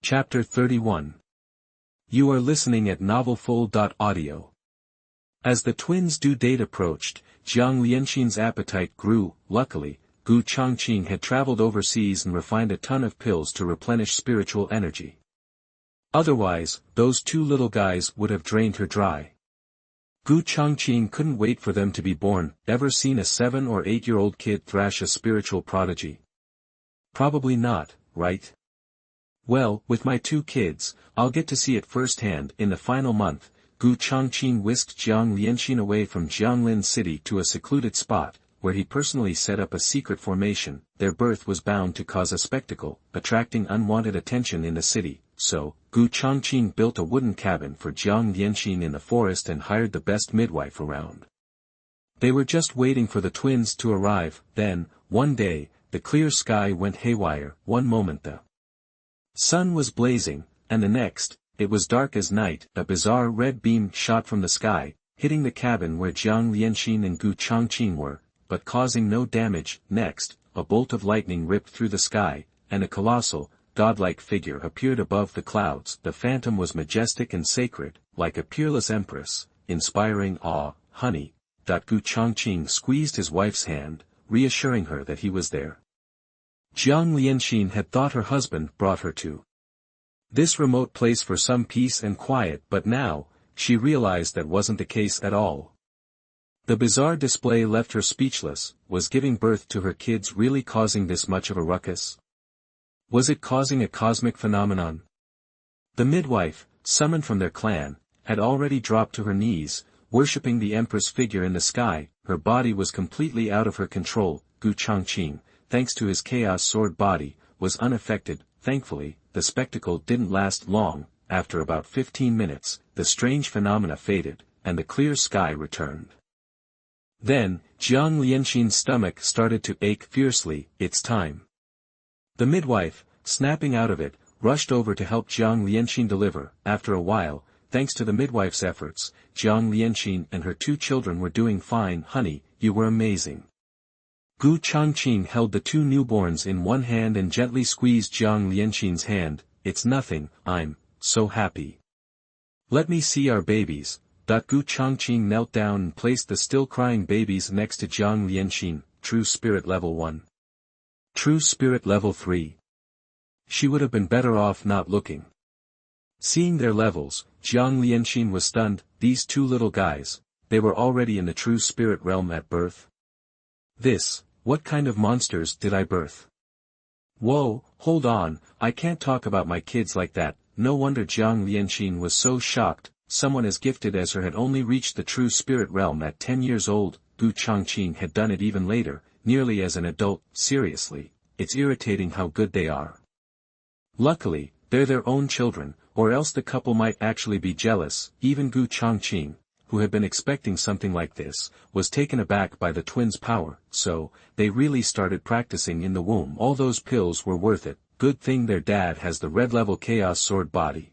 Chapter 31. You are listening at novelfull.audio. As the twins' due date approached, Jiang Lianxin's appetite grew. Luckily, Changqing had traveled overseas and refined a ton of pills to replenish spiritual energy. Otherwise, those two little guys would have drained her dry. Changqing couldn't wait for them to be born. Ever seen a 7 or 8-year-old kid thrash a spiritual prodigy? Probably not, right? Well, with my 2 kids, I'll get to see it firsthand. In the final month, Changqing whisked Jiang Lianxin away from Jianglin City to a secluded spot, where he personally set up a secret formation. Their birth was bound to cause a spectacle, attracting unwanted attention in the city, so, Changqing built a wooden cabin for Jiang Lianxin in the forest and hired the best midwife around. They were just waiting for the twins to arrive. Then, one day, the clear sky went haywire. One moment the sun was blazing, and the next, it was dark as night. A bizarre red beam shot from the sky, hitting the cabin where Jiang Lianxin and Changqing were, but causing no damage. Next, a bolt of lightning ripped through the sky, and a colossal, godlike figure appeared above the clouds. The phantom was majestic and sacred, like a peerless empress, inspiring awe. Honey. Changqing squeezed his wife's hand, reassuring her that he was there. Jiang Lianxin had thought her husband brought her to this remote place for some peace and quiet, but now, she realized that wasn't the case at all. The bizarre display left her speechless. Was giving birth to her kids really causing this much of a ruckus? Was it causing a cosmic phenomenon? The midwife, summoned from their clan, had already dropped to her knees, worshipping the empress figure in the sky. Her body was completely out of her control. Changqing, thanks to his chaos sword body, was unaffected. Thankfully, the spectacle didn't last long. After about 15 minutes, the strange phenomena faded, and the clear sky returned. Then, Jiang Lianxin's stomach started to ache fiercely. It's time. The midwife, snapping out of it, rushed over to help Jiang Lianxin deliver. After a while, thanks to the midwife's efforts, Jiang Lianxin and her 2 children were doing fine. Honey, you were amazing. Changqing held the 2 newborns in one hand and gently squeezed Jiang Lianxin's hand. It's nothing, I'm so happy. Let me see our babies. Changqing knelt down and placed the still crying babies next to Jiang Lianxin. True Spirit Level 1. True Spirit Level 3. She would have been better off not looking. Seeing their levels, Jiang Lianxin was stunned. These 2 little guys, they were already in the true spirit realm at birth. What kind of monsters did I birth? Whoa, hold on, I can't talk about my kids like that. No wonder Jiang Lianxin was so shocked. Someone as gifted as her had only reached the true spirit realm at 10 years old. Changqing had done it even later, nearly as an adult. Seriously, it's irritating how good they are. Luckily, they're their own children, or else the couple might actually be jealous. Even Changqing, who had been expecting something like this, was taken aback by the twins' power. So, they really started practicing in the womb. All those pills were worth it. Good thing their dad has the red-level chaos sword body.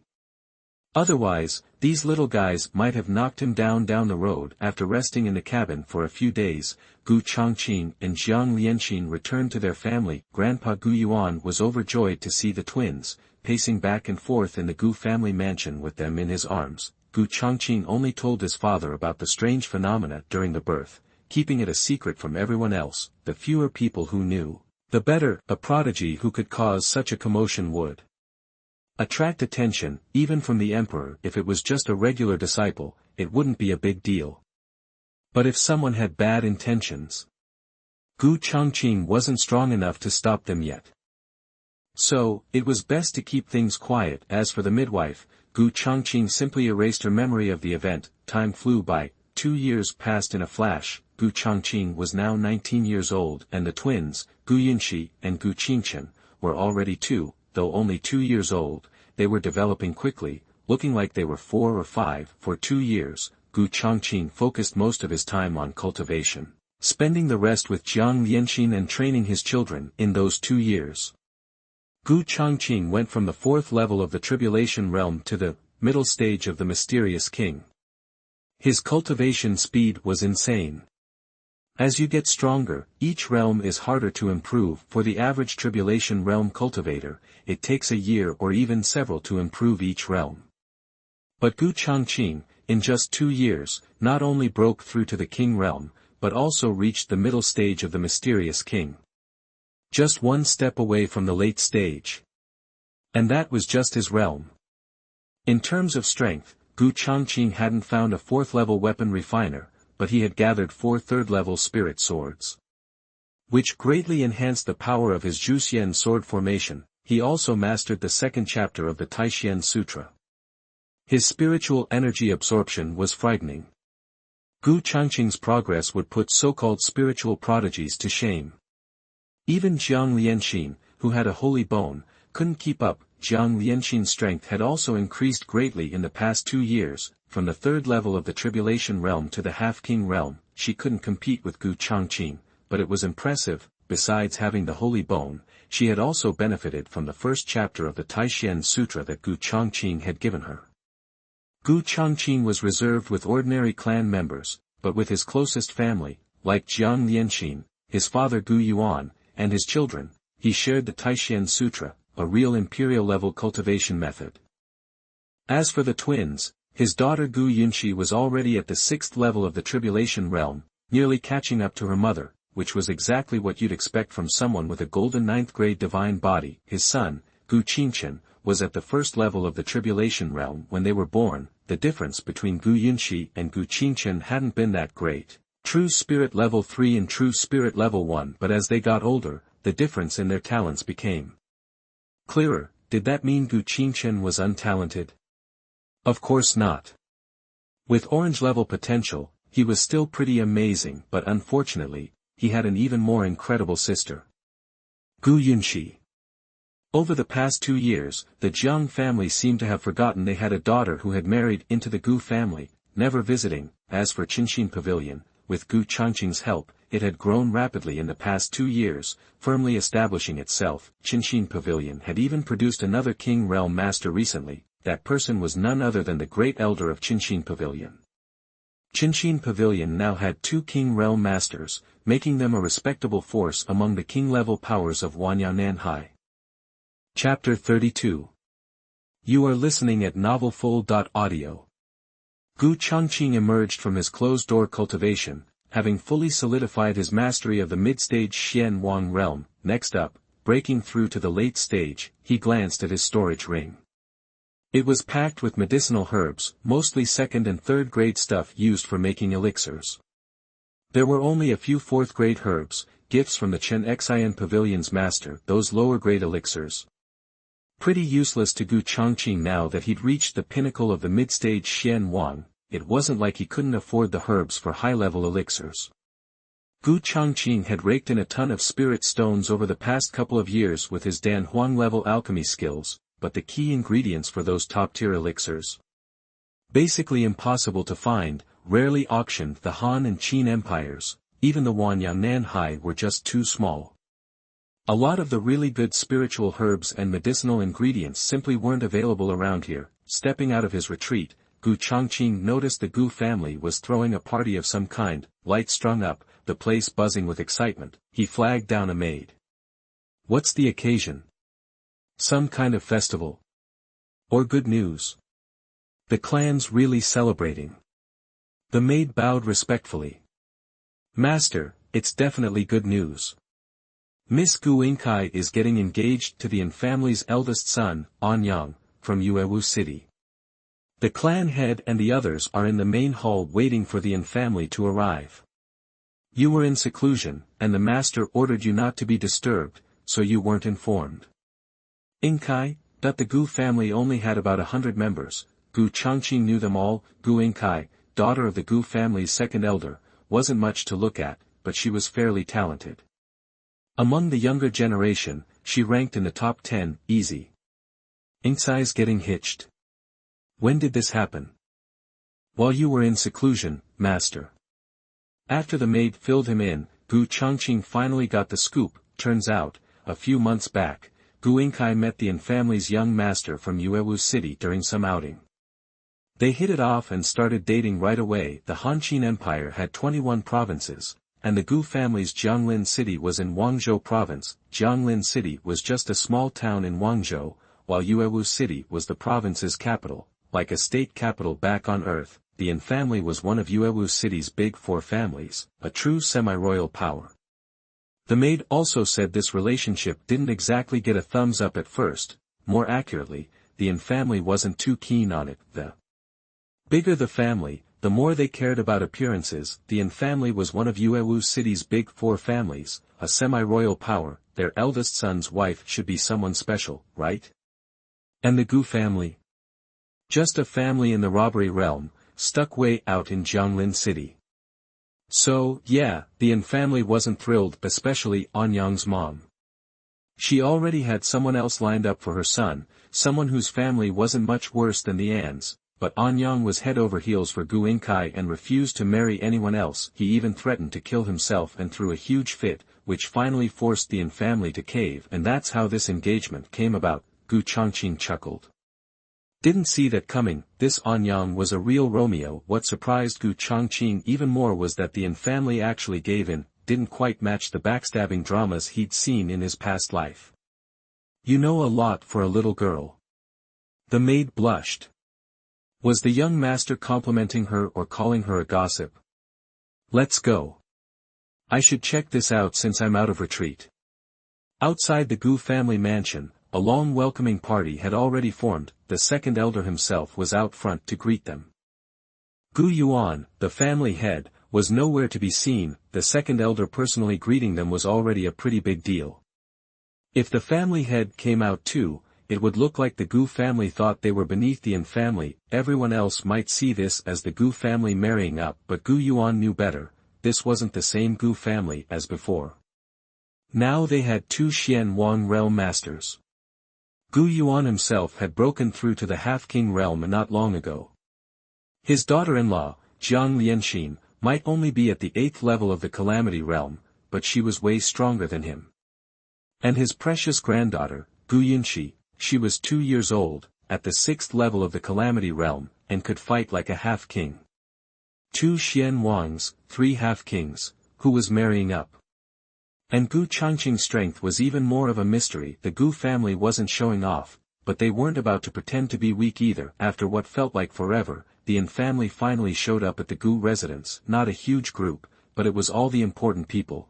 Otherwise, these little guys might have knocked him down the road. After resting in the cabin for a few days, Changqing and Jiang Lianxin returned to their family. Grandpa Yuan was overjoyed to see the twins, pacing back and forth in the family mansion with them in his arms. Changqing only told his father about the strange phenomena during the birth, keeping it a secret from everyone else. The fewer people who knew, the better. A prodigy who could cause such a commotion would attract attention, even from the emperor. If it was just a regular disciple, it wouldn't be a big deal. But if someone had bad intentions, Changqing wasn't strong enough to stop them yet. So, it was best to keep things quiet. As for the midwife, Changqing simply erased her memory of the event. Time flew by. 2 years passed in a flash. Changqing was now 19 years old, and the twins, Yunxi and Qingchen, were already 2, though only 2 years old. They were developing quickly, looking like they were 4 or 5. For 2 years, Changqing focused most of his time on cultivation, spending the rest with Jiang Lianxin and training his children. In those 2 years, Changqing went from the 4th level of the tribulation realm to the middle stage of the mysterious king. His cultivation speed was insane. As you get stronger, each realm is harder to improve. For the average tribulation realm cultivator, it takes a year or even several to improve each realm. But Gu Changqing, in just 2 years, not only broke through to the king realm, but also reached the middle stage of the mysterious king. Just one step away from the late stage. And that was just his realm. In terms of strength, Gu Changqing hadn't found a 4th-level weapon refiner, but he had gathered 4 3rd-level spirit swords, which greatly enhanced the power of his Juxian sword formation. He also mastered the 2nd chapter of the Taishian Sutra. His spiritual energy absorption was frightening. Gu Changqing's progress would put so-called spiritual prodigies to shame. Even Jiang Lianxin, who had a holy bone, couldn't keep up. Jiang Lianxin's strength had also increased greatly in the past 2 years. From the 3rd level of the tribulation realm to the half-king realm, she couldn't compete with Gu Changqing, but it was impressive. Besides having the holy bone, she had also benefited from the 1st chapter of the Taishian Sutra that Gu Changqing had given her. Gu Changqing was reserved with ordinary clan members, but with his closest family, like Jiang Lianxin, his father Gu Yuan, and his children, he shared the Taishian Sutra, a real imperial-level cultivation method. As for the twins, his daughter Gu Yunxi was already at the 6th level of the tribulation realm, nearly catching up to her mother, which was exactly what you'd expect from someone with a golden 9th-grade divine body. His son, Gu Qingchen, was at the 1st level of the tribulation realm when they were born. The difference between Gu Yunxi and Gu Qingchen hadn't been that great. True Spirit Level 3 and True Spirit Level 1, but as they got older, the difference in their talents became clearer. Did that mean Gu Qingchen was untalented? Of course not. With orange-level potential, he was still pretty amazing, but unfortunately, he had an even more incredible sister, Gu Yunxi. Over the past 2 years, the Jiang family seemed to have forgotten they had a daughter who had married into the Gu family, never visiting. As for Qinxin Pavilion, with Gu Changqing's help, it had grown rapidly in the past 2 years, firmly establishing itself. Qinxin Pavilion had even produced another King Realm Master recently. That person was none other than the Great Elder of Qinxin Pavilion. Qinxin Pavilion now had 2 King Realm Masters, making them a respectable force among the king-level powers of Wanyan Nanhai. Chapter 32. You are listening at novelfull.audio. Gu Changqing emerged from his closed-door cultivation, having fully solidified his mastery of the mid-stage Xian Wang realm. Next up, breaking through to the late stage, he glanced at his storage ring. It was packed with medicinal herbs, mostly 2nd and 3rd grade stuff used for making elixirs. There were only a few 4th grade herbs, gifts from the Changqing Pavilion's master. Those lower grade elixirs, pretty useless to Gu Changqing now that he'd reached the pinnacle of the mid-stage Xian Wang. It wasn't like he couldn't afford the herbs for high-level elixirs. Gu Changqing had raked in a ton of spirit stones over the past couple of years with his Dan Huang-level alchemy skills, but the key ingredients for those top-tier elixirs, basically impossible to find, rarely auctioned. The Han and Qin empires, even the Wanyan Nanhai, were just too small. A lot of the really good spiritual herbs and medicinal ingredients simply weren't available around here. Stepping out of his retreat, Gu Changqing noticed the Gu family was throwing a party of some kind, lights strung up, the place buzzing with excitement. He flagged down a maid. What's the occasion? Some kind of festival? Or good news? The clan's really celebrating. The maid bowed respectfully. Master, it's definitely good news. Miss Gu Yingkai is getting engaged to the Yin family's eldest son, An Yang, from Yuewu City. The clan head and the others are in the main hall waiting for the Yin family to arrive. You were in seclusion, and the master ordered you not to be disturbed, so you weren't informed. Yingkai, that the Gu family only had about 100 members. Gu Changqing knew them all. Gu Yingkai, daughter of the Gu family's 2nd elder, wasn't much to look at, but she was fairly talented. Among the younger generation, she ranked in the top 10, easy. Yingkai's getting hitched. When did this happen? While you were in seclusion, master. After the maid filled him in, Gu Changqing finally got the scoop. Turns out, a few months back, Gu Yingkai met the Yin family's young master from Yuewu City during some outing. They hit it off and started dating right away. The Han Qin Empire had 21 provinces, and the Gu family's Jianglin city was in Guangzhou province. Jianglin city was just a small town in Guangzhou, while Yuewu city was the province's capital. Like a state capital back on Earth, the Yin family was one of Yuewu city's big four families, a true semi-royal power. The maid also said this relationship didn't exactly get a thumbs up at first. More accurately, the Yin family wasn't too keen on it. The bigger the family, the more they cared about appearances. The Yin family was one of Yuewu city's big four families, a semi-royal power. Their eldest son's wife should be someone special, right? And the Gu family? Just a family in the robbery realm, stuck way out in Jianglin city. So, yeah, the Yin family wasn't thrilled, especially Anyang's mom. She already had someone else lined up for her son, someone whose family wasn't much worse than the Ans, but Anyang was head over heels for Gu Yingkai and refused to marry anyone else. He even threatened to kill himself and threw a huge fit, which finally forced the Yin family to cave, and that's how this engagement came about. Gu Changqing chuckled. Didn't see that coming. This Anyang was a real Romeo. What surprised Gu Changqing even more was that the Yin family actually gave in, didn't quite match the backstabbing dramas he'd seen in his past life. You know a lot for a little girl. The maid blushed. Was the young master complimenting her or calling her a gossip? Let's go. I should check this out since I'm out of retreat. Outside the Gu family mansion, a long welcoming party had already formed. The second elder himself was out front to greet them. Gu Yuan, the family head, was nowhere to be seen. The second elder personally greeting them was already a pretty big deal. If the family head came out too, it would look like the Gu family thought they were beneath the Yin family. Everyone else might see this as the Gu family marrying up, but Gu Yuan knew better. This wasn't the same Gu family as before. Now they had two Xian Wang realm masters. Gu Yuan himself had broken through to the half-king realm not long ago. His daughter-in-law, Jiang Lianxin, might only be at the 8th level of the calamity realm, but she was way stronger than him. And his precious granddaughter, Gu Yunxi, she was 2 years old, at the 6th level of the calamity realm, and could fight like a half-king. 2 Xian Wangs, 3 half-kings, who was marrying up. And Gu Changqing's strength was even more of a mystery. The Gu family wasn't showing off, but they weren't about to pretend to be weak either. After what felt like forever, the Yin family finally showed up at the Gu residence. Not a huge group, but it was all the important people.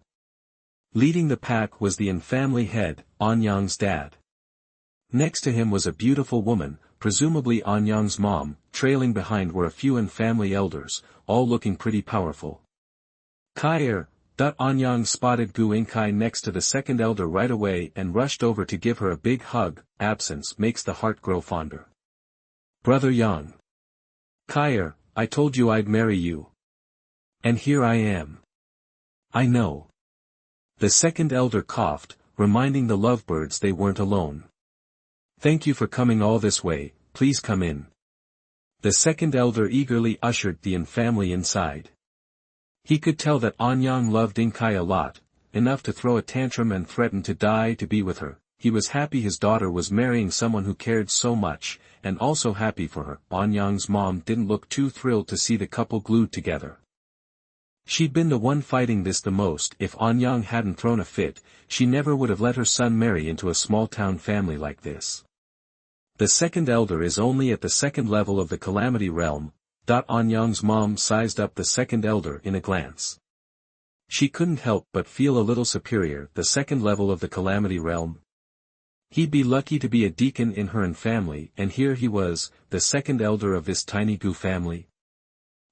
Leading the pack was the Yin family head, Anyang's dad. Next to him was a beautiful woman, presumably Anyang's mom. Trailing behind were a few Yin family elders, all looking pretty powerful. Kai'er, Anyang spotted Gu Yingkai next to the second elder right away and rushed over to give her a big hug. Absence makes the heart grow fonder. Brother Yang. Kai'er, I told you I'd marry you. And here I am. I know. The second elder coughed, reminding the lovebirds they weren't alone. Thank you for coming all this way. Please come in. The second elder eagerly ushered the Yin family inside. He could tell that Anyang loved Yingkai a lot, enough to throw a tantrum and threaten to die to be with her. He was happy his daughter was marrying someone who cared so much, and also happy for her. Anyang's mom didn't look too thrilled to see the couple glued together. She'd been the one fighting this the most. If Anyang hadn't thrown a fit, she never would have let her son marry into a small-town family like this. The second elder is only at the 2nd level of the calamity realm. Anyang's mom sized up the second elder in a glance. She couldn't help but feel a little superior. The 2nd level of the calamity realm. He'd be lucky to be a deacon in her family, and here he was, the second elder of this tiny Gu family.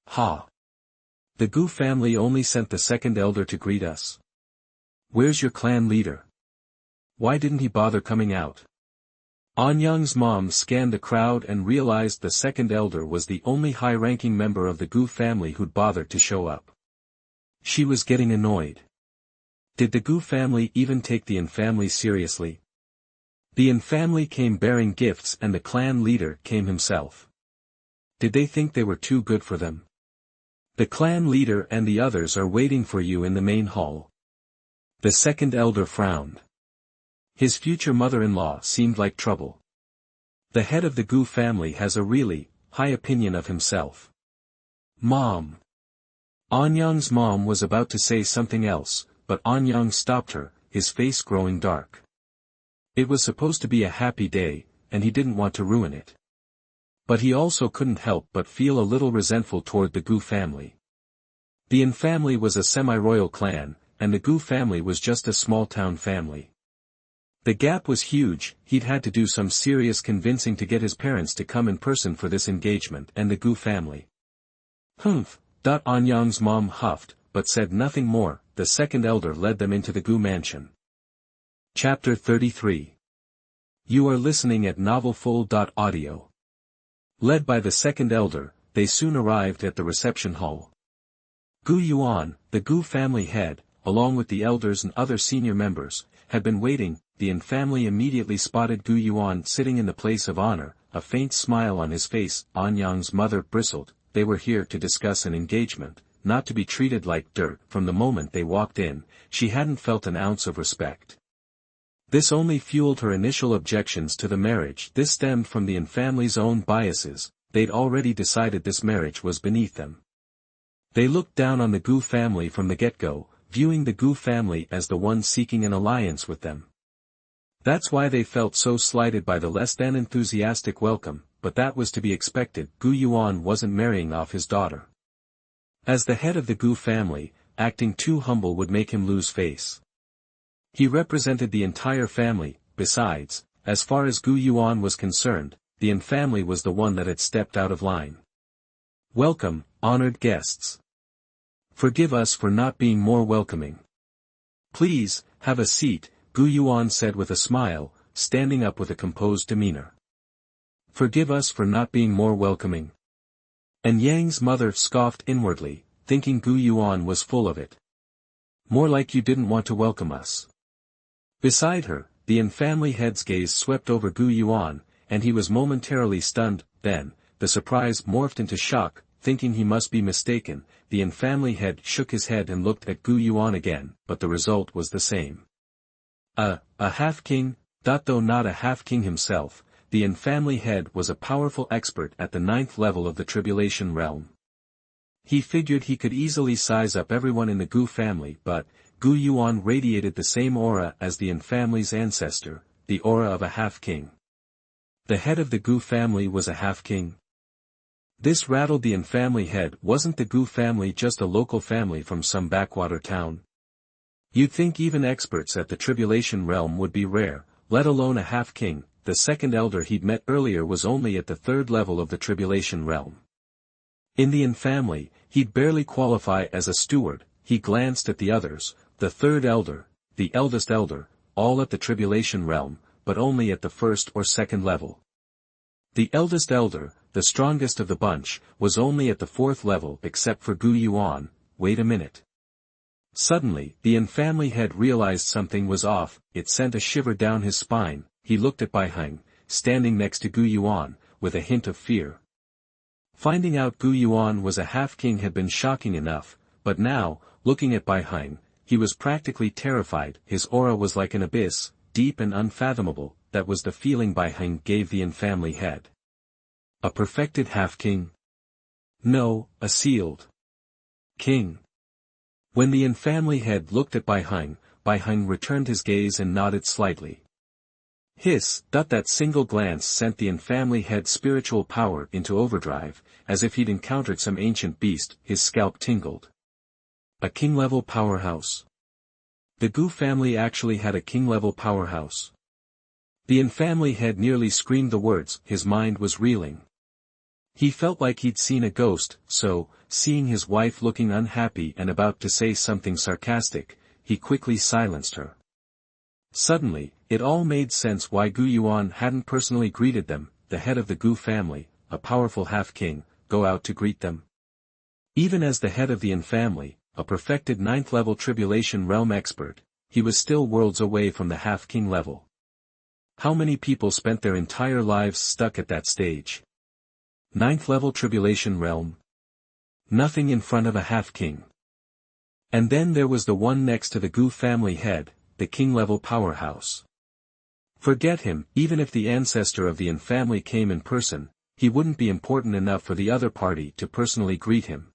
Ha! The Gu family only sent the second elder to greet us. Where's your clan leader? Why didn't he bother coming out? Anyang's mom scanned the crowd and realized the second elder was the only high-ranking member of the Gu family who'd bothered to show up. She was getting annoyed. Did the Gu family even take the Yin family seriously? The Yin family came bearing gifts and the clan leader came himself. Did they think they were too good for them? The clan leader and the others are waiting for you in the main hall. The second elder frowned. His future mother-in-law seemed like trouble. The head of the Gu family has a really high opinion of himself. Mom. Anyang's mom was about to say something else, but Anyang stopped her, his face growing dark. It was supposed to be a happy day, and he didn't want to ruin it. But he also couldn't help but feel a little resentful toward the Gu family. The Yin family was a semi-royal clan, and the Gu family was just a small-town family. The gap was huge. He'd had to do some serious convincing to get his parents to come in person for this engagement and the Gu family. Humph! Anyang's mom huffed, but said nothing more. The second elder led them into the Gu mansion. Chapter 33. You are listening at novelfull.audio. Led by the second elder, they soon arrived at the reception hall. Gu Yuan, the Gu family head, along with the elders and other senior members, had been waiting. The Yin family immediately spotted Gu Yuan sitting in the place of honor, a faint smile on his face. Anyang's mother bristled. They were here to discuss an engagement, not to be treated like dirt. From the moment they walked in, she hadn't felt an ounce of respect. This only fueled her initial objections to the marriage. This stemmed from the Yin family's own biases. They'd already decided this marriage was beneath them. They looked down on the Gu family from the get-go, viewing the Gu family as the one seeking an alliance with them. That's why they felt so slighted by the less than enthusiastic welcome, but that was to be expected. Gu Yuan wasn't marrying off his daughter. As the head of the Gu family, acting too humble would make him lose face. He represented the entire family. Besides, as far as Gu Yuan was concerned, the Yin family was the one that had stepped out of line. Welcome, honored guests. Forgive us for not being more welcoming. Please, have a seat, Gu Yuan said with a smile, standing up with a composed demeanor. Forgive us for not being more welcoming. And Yang's mother scoffed inwardly, thinking Gu Yuan was full of it. More like you didn't want to welcome us. Beside her, the Yin family head's gaze swept over Gu Yuan, and he was momentarily stunned. Then, the surprise morphed into shock. Thinking he must be mistaken, the Yin family head shook his head and looked at Gu Yuan again, but the result was the same. A half-king? Though not a half-king himself, the Yin family head was a powerful expert at the 9th level of the Tribulation realm. He figured he could easily size up everyone in the Gu family, but Gu Yuan radiated the same aura as the Yin family's ancestor, the aura of a half-king. The head of the Gu family was a half-king. This rattled the Yin family head. Wasn't the Gu family just a local family from some backwater town? You'd think even experts at the Tribulation realm would be rare, let alone a half-king. The second elder he'd met earlier was only at the 3rd level of the Tribulation realm. In the Yin family, he'd barely qualify as a steward. He glanced at the others, the 3rd elder, the eldest elder, all at the Tribulation realm, but only at the 1st or 2nd level. The eldest elder, the strongest of the bunch, was only at the 4th level except for Gu Yuan. Wait a minute. Suddenly, the Yin family head realized something was off. It sent a shiver down his spine. He looked at Bai Heng, standing next to Gu Yuan, with a hint of fear. Finding out Gu Yuan was a half-king had been shocking enough, but now, looking at Bai Heng, he was practically terrified. His aura was like an abyss, deep and unfathomable. That was the feeling Bai Heng gave the Yin family head. A perfected half-king? No, a sealed king. When the Yin family head looked at Bai Heng returned his gaze and nodded slightly. Hiss! That single glance sent the Yin family head's spiritual power into overdrive, as if he'd encountered some ancient beast. His scalp tingled. A king-level powerhouse. The Gu family actually had a king-level powerhouse. The Yin family head nearly screamed the words. His mind was reeling. He felt like he'd seen a ghost, so, seeing his wife looking unhappy and about to say something sarcastic, he quickly silenced her. Suddenly, it all made sense why Gu Yuan hadn't personally greeted them. The head of the Gu family, a powerful half-king, go out to greet them. Even as the head of the Yin family, a perfected 9th level Tribulation realm expert, he was still worlds away from the half-king level. How many people spent their entire lives stuck at that stage? 9th level Tribulation realm? Nothing in front of a half-king. And then there was the one next to the Gu family head, the king-level powerhouse. Forget him. Even if the ancestor of the Yin family came in person, he wouldn't be important enough for the other party to personally greet him.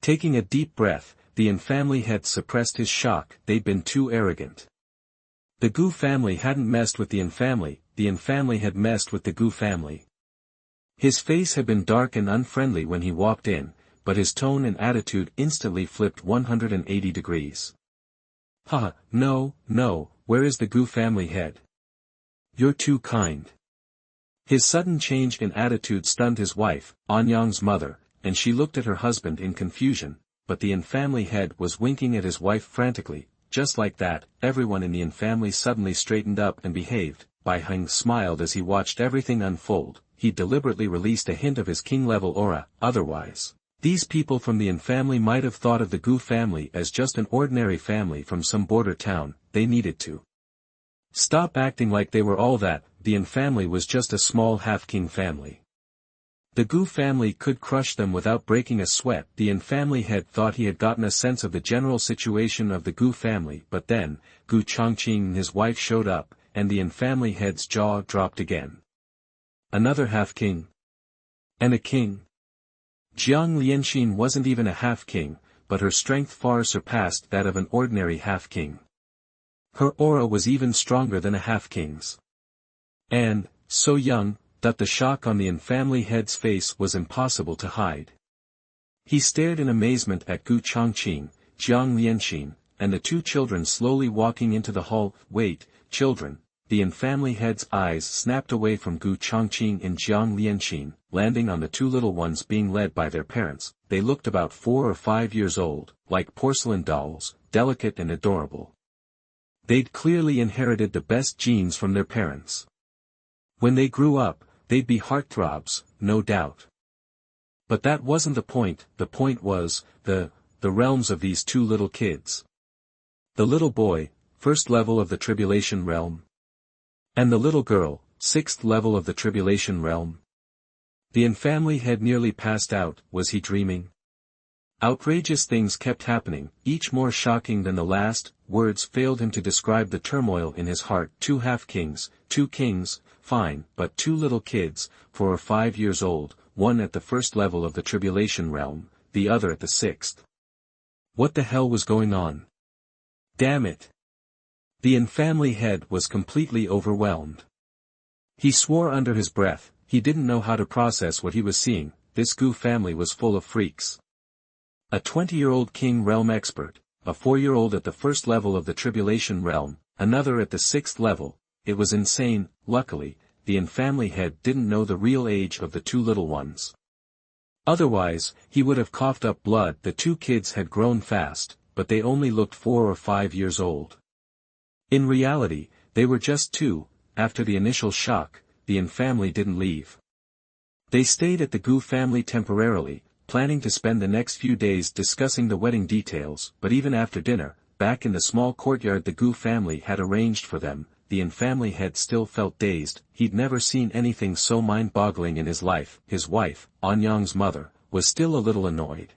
Taking a deep breath, the Yin family had suppressed his shock. They'd been too arrogant. The Gu family hadn't messed with the Yin family had messed with the Gu family. His face had been dark and unfriendly when he walked in, but his tone and attitude instantly flipped 180 degrees. "Ha, no, where is the Gu family head? You're too kind." His sudden change in attitude stunned his wife, Anyang's mother, and she looked at her husband in confusion, but the Yin family head was winking at his wife frantically. Just like that, everyone in the Yin family suddenly straightened up and behaved. Bai Heng smiled as he watched everything unfold. He deliberately released a hint of his king-level aura. Otherwise, these people from the Yin family might have thought of the Gu family as just an ordinary family from some border town. They needed to stop acting like they were all that. The Yin family was just a small half-king family. The Gu family could crush them without breaking a sweat. The Yin family head thought he had gotten a sense of the general situation of the Gu family, but then, Gu Changqing and his wife showed up, and the Yin family head's jaw dropped again. Another half-king? And a king? Jiang Lianxin wasn't even a half-king, but her strength far surpassed that of an ordinary half-king. Her aura was even stronger than a half-king's. And, so young, that the shock on the Yin family head's face was impossible to hide. He stared in amazement at Gu Changqing, Jiang Lianxin, and the two children slowly walking into the hall. "Wait, children." The Yin family head's eyes snapped away from Gu Changqing and Jiang Lianxin, landing on the two little ones being led by their parents. They looked about 4 or 5 years old, like porcelain dolls, delicate and adorable. They'd clearly inherited the best genes from their parents. When they grew up, they'd be heartthrobs, no doubt. But that wasn't the point was, the realms of these two little kids. The little boy, first level of the tribulation realm. And the little girl, sixth level of the tribulation realm. The Yin family had nearly passed out. Was he dreaming? Outrageous things kept happening, each more shocking than the last. Words failed him to describe the turmoil in his heart. 2 half-kings, 2 kings, fine, but 2 little kids, 4 or 5 years old, one at the first level of the tribulation realm, the other at the 6th. What the hell was going on? Damn it! The Yin family head was completely overwhelmed. He swore under his breath. He didn't know how to process what he was seeing. This Gu family was full of freaks. A 20-year-old king realm expert, a 4-year-old at the first level of the tribulation realm, another at the 6th level. It was insane. Luckily, the Yin family head didn't know the real age of the 2 little ones. Otherwise, he would have coughed up blood. The 2 kids had grown fast, but they only looked 4 or 5 years old. In reality, they were just 2. After the initial shock, the Yin family didn't leave. They stayed at the Gu family temporarily, planning to spend the next few days discussing the wedding details. But even after dinner, back in the small courtyard the Gu family had arranged for them, the Yin family head still felt dazed. He'd never seen anything so mind-boggling in his life. His wife, Anyang's mother, was still a little annoyed.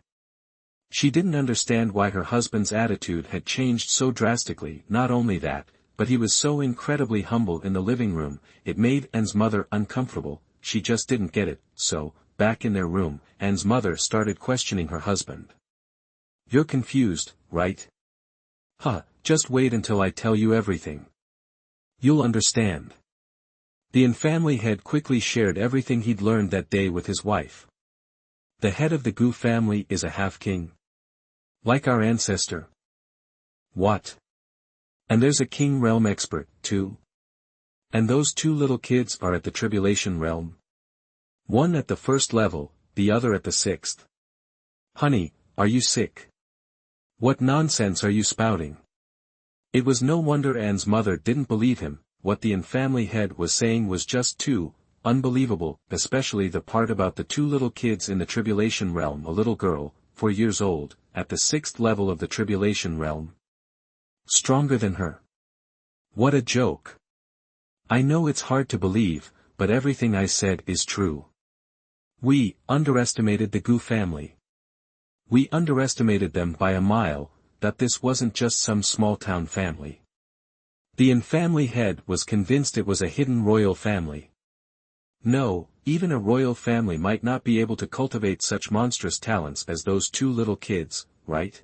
She didn't understand why her husband's attitude had changed so drastically. Not only that, but he was so incredibly humble in the living room. It made Anne's mother uncomfortable. She just didn't get it. So, back in their room, Anne's mother started questioning her husband. "You're confused, right? Just wait until I tell you everything. You'll understand." The Yin family head quickly shared everything he'd learned that day with his wife. "The head of the Gu family is a half-king. Like our ancestor." "What? And there's a king realm expert, too? And those 2 little kids are at the tribulation realm? One at the first level, the other at the 6th. Honey, are you sick? What nonsense are you spouting?" It was no wonder Anne's mother didn't believe him. What the Yin family head was saying was just too unbelievable, especially the part about the 2 little kids in the tribulation realm. A little girl, 4 years old, at the 6th level of the tribulation realm. Stronger than her. What a joke. I know it's hard to believe, but everything I said is true. We underestimated the Gu family. We underestimated them by a mile. That this wasn't just some small-town family. The Yin family head was convinced it was a hidden royal family. No, even a royal family might not be able to cultivate such monstrous talents as those two little kids, right?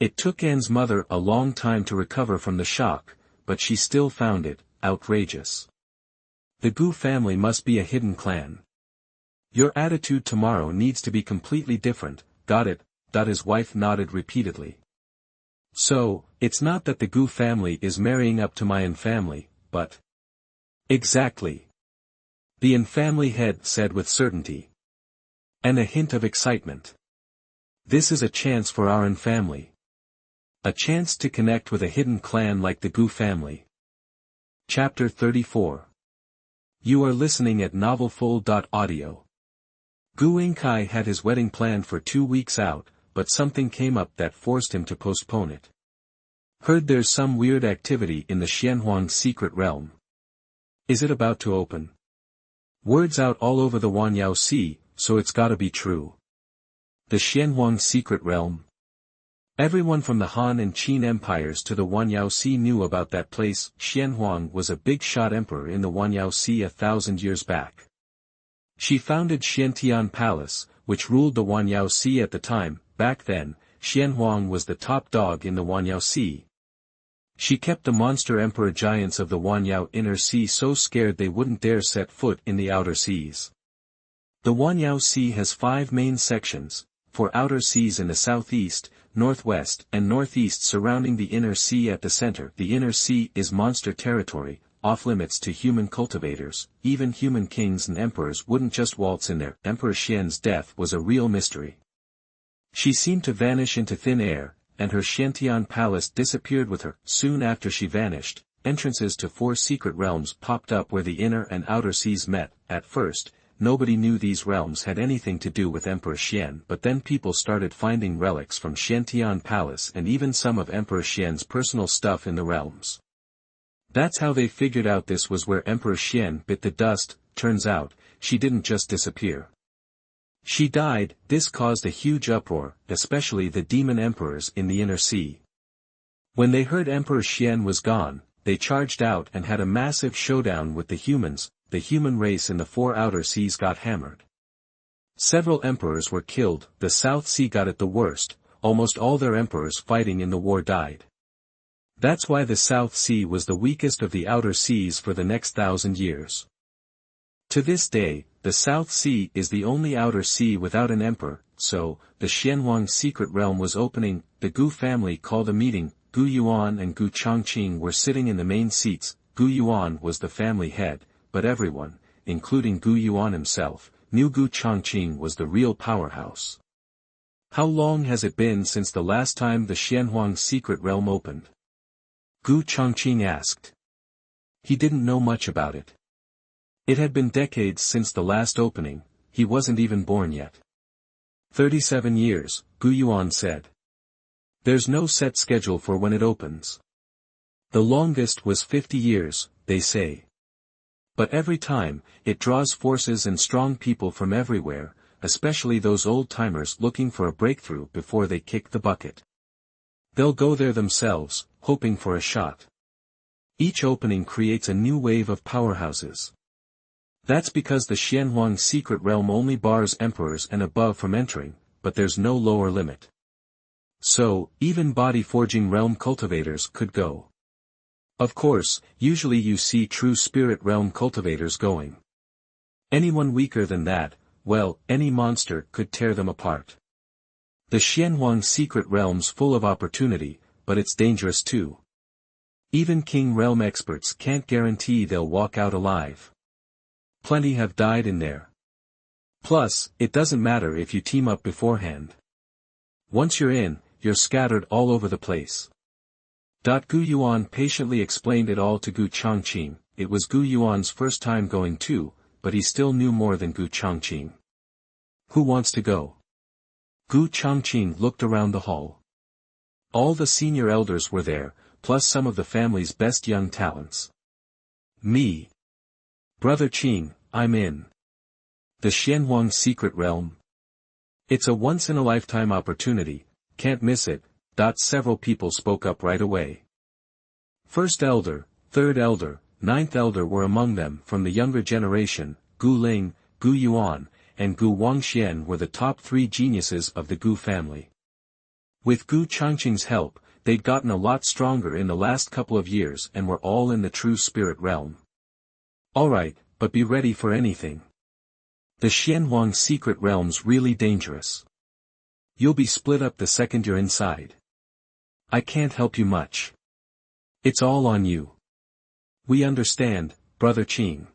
It took Anne's mother a long time to recover from the shock, but she still found it outrageous. The Gu family must be a hidden clan. Your attitude tomorrow needs to be completely different, got it? His wife nodded repeatedly. So, it's not that the Gu family is marrying up to my An family, but... Exactly. The An family head said with certainty. And a hint of excitement. This is a chance for our An family. A chance to connect with a hidden clan like the Gu family. Chapter 34. You are listening at novelfull.audio. Gu Yingkai had his wedding planned for 2 weeks out, but something came up that forced him to postpone it. Heard there's some weird activity in the Xianhuang secret realm. Is it about to open? Word's out all over the Wanyao Sea, so it's gotta be true. The Xianhuang secret realm. Everyone from the Han and Qin empires to the Wanyao Sea knew about that place. Xianhuang was a big-shot emperor in the Wanyao Sea 1,000 years back. She founded Xiantian Palace, which ruled the Wanyao Sea at the time. Back then, Xianhuang was the top dog in the Wanyao Sea. She kept the monster emperor giants of the Wanyao Inner Sea so scared they wouldn't dare set foot in the outer seas. The Wanyao Sea has 5 main sections, 4 outer seas in the southeast, northwest and northeast surrounding the inner sea at the center. The inner sea is monster territory, off-limits to human cultivators. Even human kings and emperors wouldn't just waltz in there. Emperor Xian's death was a real mystery. She seemed to vanish into thin air, and her Xiantian palace disappeared with her. Soon after she vanished, entrances to 4 secret realms popped up where the inner and outer seas met. At first, nobody knew these realms had anything to do with Emperor Xian, but then people started finding relics from Xiantian Palace and even some of Emperor Xian's personal stuff in the realms. That's how they figured out this was where Emperor Xian bit the dust. Turns out, she didn't just disappear. She died. This caused a huge uproar, especially the demon emperors in the inner sea. When they heard Emperor Xian was gone, they charged out and had a massive showdown with the humans. The human race in the 4 outer seas got hammered. Several emperors were killed. The South Sea got it the worst. Almost all their emperors fighting in the war died. That's why the South Sea was the weakest of the outer seas for the next 1,000 years. To this day, the South Sea is the only outer sea without an emperor, so, the Xianhuang secret realm was opening. The Gu family called a meeting. Gu Yuan and Gu Changqing were sitting in the main seats. Gu Yuan was the family head, but everyone, including Gu Yuan himself, knew Gu Changqing was the real powerhouse. How long has it been since the last time the Xianhuang secret realm opened? Gu Changqing asked. He didn't know much about it. It had been decades since the last opening. He wasn't even born yet. 37 years, Gu Yuan said. There's no set schedule for when it opens. The longest was 50 years, they say. But every time, it draws forces and strong people from everywhere, especially those old-timers looking for a breakthrough before they kick the bucket. They'll go there themselves, hoping for a shot. Each opening creates a new wave of powerhouses. That's because the Xianhuang secret realm only bars emperors and above from entering, but there's no lower limit. So, even body-forging realm cultivators could go. Of course, usually you see true spirit realm cultivators going. Anyone weaker than that, well, any monster could tear them apart. The Xianhuang secret realm's full of opportunity, but it's dangerous too. Even king realm experts can't guarantee they'll walk out alive. Plenty have died in there. Plus, it doesn't matter if you team up beforehand. Once you're in, you're scattered all over the place. Gu Yuan patiently explained it all to Gu Changqing. It was Gu Yuan's first time going too, but he still knew more than Gu Changqing. Who wants to go? Gu Changqing looked around the hall. All the senior elders were there, plus some of the family's best young talents. Me. Brother Qing, I'm in. The Xianhuang secret realm. It's a once-in-a-lifetime opportunity, can't miss it. Several people spoke up right away. First elder, third elder, ninth elder were among them. From the younger generation, Gu Ling, Gu Yuan, and Gu Wangxian were the top 3 geniuses of the Gu family. With Gu Changqing's help, they'd gotten a lot stronger in the last couple of years and were all in the true spirit realm. Alright, but be ready for anything. The Xianhuang secret realm's really dangerous. You'll be split up the second you're inside. I can't help you much. It's all on you. We understand, Brother Qing.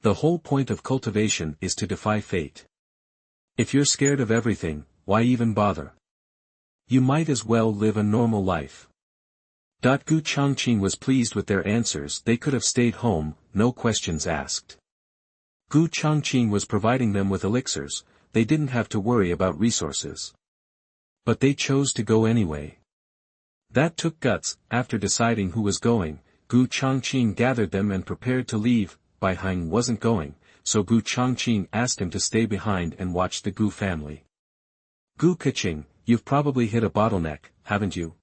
The whole point of cultivation is to defy fate. If you're scared of everything, why even bother? You might as well live a normal life. Gu Changqing was pleased with their answers. They could have stayed home, no questions asked. Gu Changqing was providing them with elixirs, they didn't have to worry about resources. But they chose to go anyway. That took guts. After deciding who was going, Gu Changqing gathered them and prepared to leave. Bai Heng wasn't going, so Gu Changqing asked him to stay behind and watch the Gu family. Gu Keqing, you've probably hit a bottleneck, haven't you?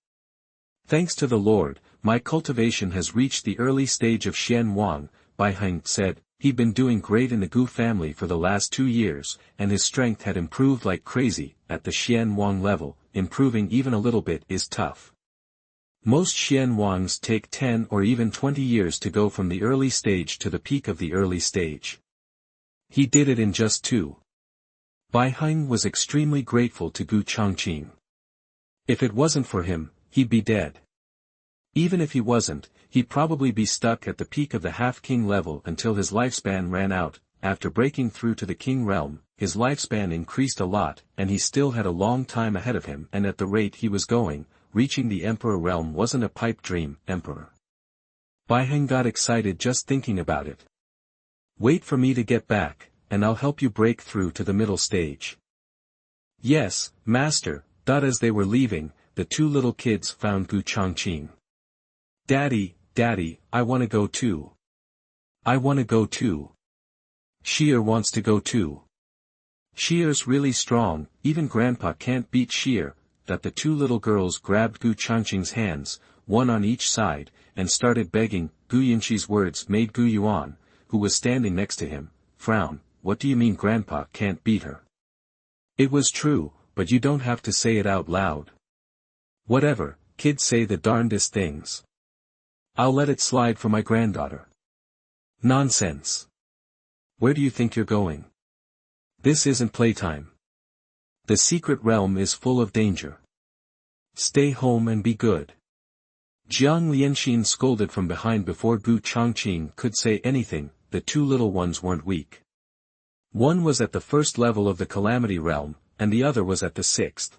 Thanks to the Lord, my cultivation has reached the early stage of Xianhuang, Bai Heng said. He'd been doing great in the Gu family for the last 2 years, and his strength had improved like crazy. At the Xianhuang level, improving even a little bit is tough. Most Xianhuangs take 10 or even 20 years to go from the early stage to the peak of the early stage. He did it in just 2. Bai Heng was extremely grateful to Gu Changqing. If it wasn't for him, he'd be dead. Even if he wasn't, he'd probably be stuck at the peak of the half-king level until his lifespan ran out. After breaking through to the king realm, his lifespan increased a lot, and he still had a long time ahead of him, and at the rate he was going, reaching the emperor realm wasn't a pipe dream. Emperor. Bai Heng got excited just thinking about it. Wait for me to get back, and I'll help you break through to the middle stage. Yes, master. As they were leaving, the 2 little kids found Gu Changqing. Daddy, I want to go too. I want to go too. Sheer wants to go too. Sheer's really strong, even Grandpa can't beat Sheer. The 2 little girls grabbed Gu Changqing's hands, one on each side, and started begging. Gu Yinxi's words made Gu Yuan, who was standing next to him, frown. What do you mean Grandpa can't beat her? It was true, but you don't have to say it out loud. Whatever, kids say the darndest things. I'll let it slide for my granddaughter. Nonsense. Where do you think you're going? This isn't playtime. The secret realm is full of danger. Stay home and be good. Jiang Lianxin scolded from behind before Gu Changqing could say anything. The 2 little ones weren't weak. One was at the 1st level of the calamity realm, and the other was at the 6th.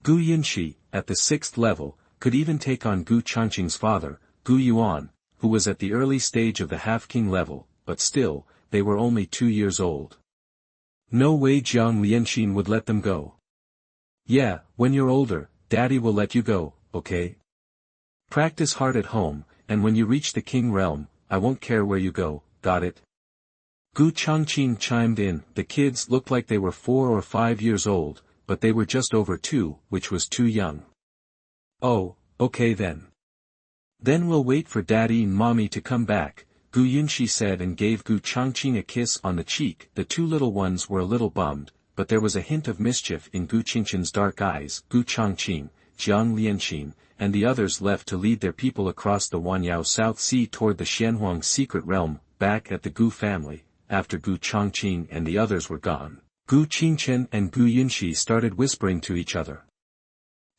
Gu Yinxi, at the 6th level, could even take on Gu Changqing's father, Gu Yuan, who was at the early stage of the half-king level, but still, they were only 2 years old. No way Jiang Lianxin would let them go. Yeah, when you're older, Daddy will let you go, okay? Practice hard at home, and when you reach the king realm, I won't care where you go, got it? Gu Changqing chimed in. The kids looked like they were 4 or 5 years old, but they were just over 2, which was too young. Oh, okay then. Then we'll wait for Daddy and Mommy to come back, Gu Yinxi said and gave Gu Changqing a kiss on the cheek. The 2 little ones were a little bummed, but there was a hint of mischief in Gu Qingqin's dark eyes. Gu Changqing, Jiang Lianxin, and the others left to lead their people across the Wanyao South Sea toward the Xianhuang secret realm. Back at the Gu family, after Gu Changqing and the others were gone, Gu Qingchen and Gu Yinxi started whispering to each other.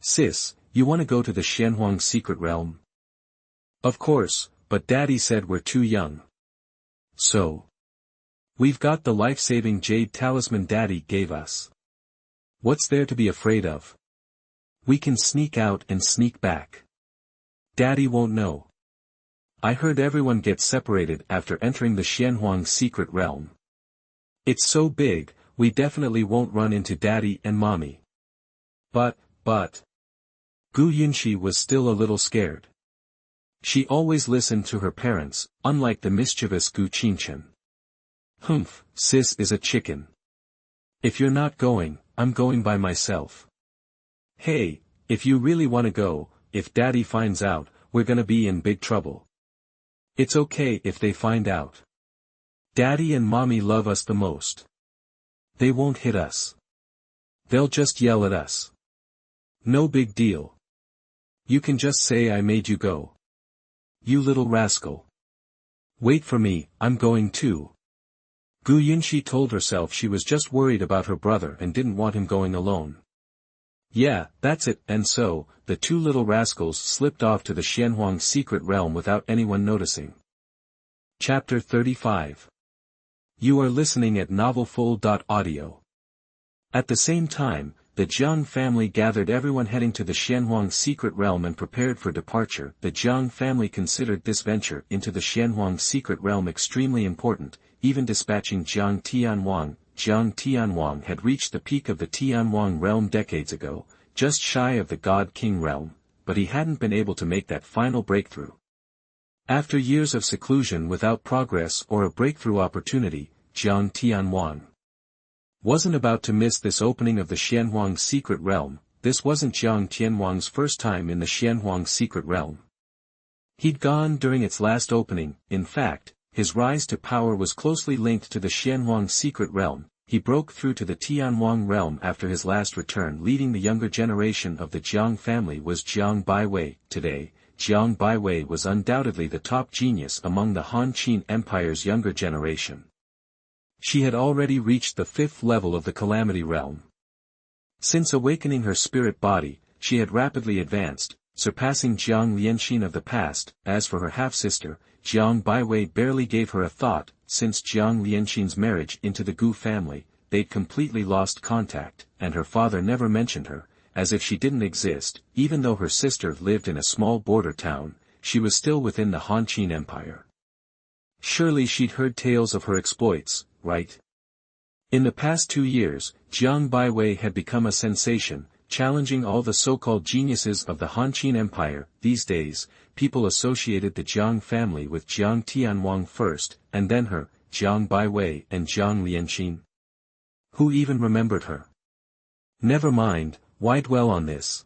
Sis, you want to go to the Xianhuang secret realm? Of course, but Daddy said we're too young. So? We've got the life-saving jade talisman Daddy gave us. What's there to be afraid of? We can sneak out and sneak back. Daddy won't know. I heard everyone gets separated after entering the Xianhuang secret realm. It's so big, we definitely won't run into Daddy and Mommy. But. Gu Yinxi was still a little scared. She always listened to her parents, unlike the mischievous Gu Qingchen. Humph, sis is a chicken. If you're not going, I'm going by myself. Hey, if you really want to go, if Daddy finds out, we're gonna be in big trouble. It's okay if they find out. Daddy and Mommy love us the most. They won't hit us. They'll just yell at us. No big deal. You can just say I made you go. You little rascal. Wait for me, I'm going too. Gu Yunxi told herself she was just worried about her brother and didn't want him going alone. Yeah, that's it, and so, the two little rascals slipped off to the Xianhuang secret realm without anyone noticing. Chapter 35. You are listening at novelfull.audio. At the same time, the Jiang family gathered everyone heading to the Xianhuang secret realm and prepared for departure. The Jiang family considered this venture into the Xianhuang secret realm extremely important, even dispatching Jiang Tianwang. Jiang Tianwang had reached the peak of the Tianwang realm decades ago, just shy of the God King realm, but he hadn't been able to make that final breakthrough. After years of seclusion without progress or a breakthrough opportunity, Jiang Tianwang wasn't about to miss this opening of the Xianhuang secret realm. This wasn't Jiang Tianwang's first time in the Xianhuang secret realm. He'd gone during its last opening. In fact, his rise to power was closely linked to the Xianhuang secret realm. He broke through to the Tianwang realm after his last return. Leading the younger generation of the Jiang family was Jiang Baiwei. Today, Jiang Baiwei was undoubtedly the top genius among the Han Qin Empire's younger generation. She had already reached the 5th level of the Calamity Realm. Since awakening her spirit body, she had rapidly advanced, surpassing Jiang Lianxin of the past. As for her half-sister, Jiang Baiwei barely gave her a thought. Since Jiang Lianxin's marriage into the Gu family, they'd completely lost contact, and her father never mentioned her, as if she didn't exist. Even though her sister lived in a small border town, she was still within the Han Qin Empire. Surely she'd heard tales of her exploits, right? In the past 2 years, Jiang Baiwei had become a sensation, challenging all the so-called geniuses of the Han Qin Empire. These days, people associated the Jiang family with Jiang Tianwang first, and then her, Jiang Baiwei and Jiang Lianxin. Who even remembered her? Never mind, why dwell on this?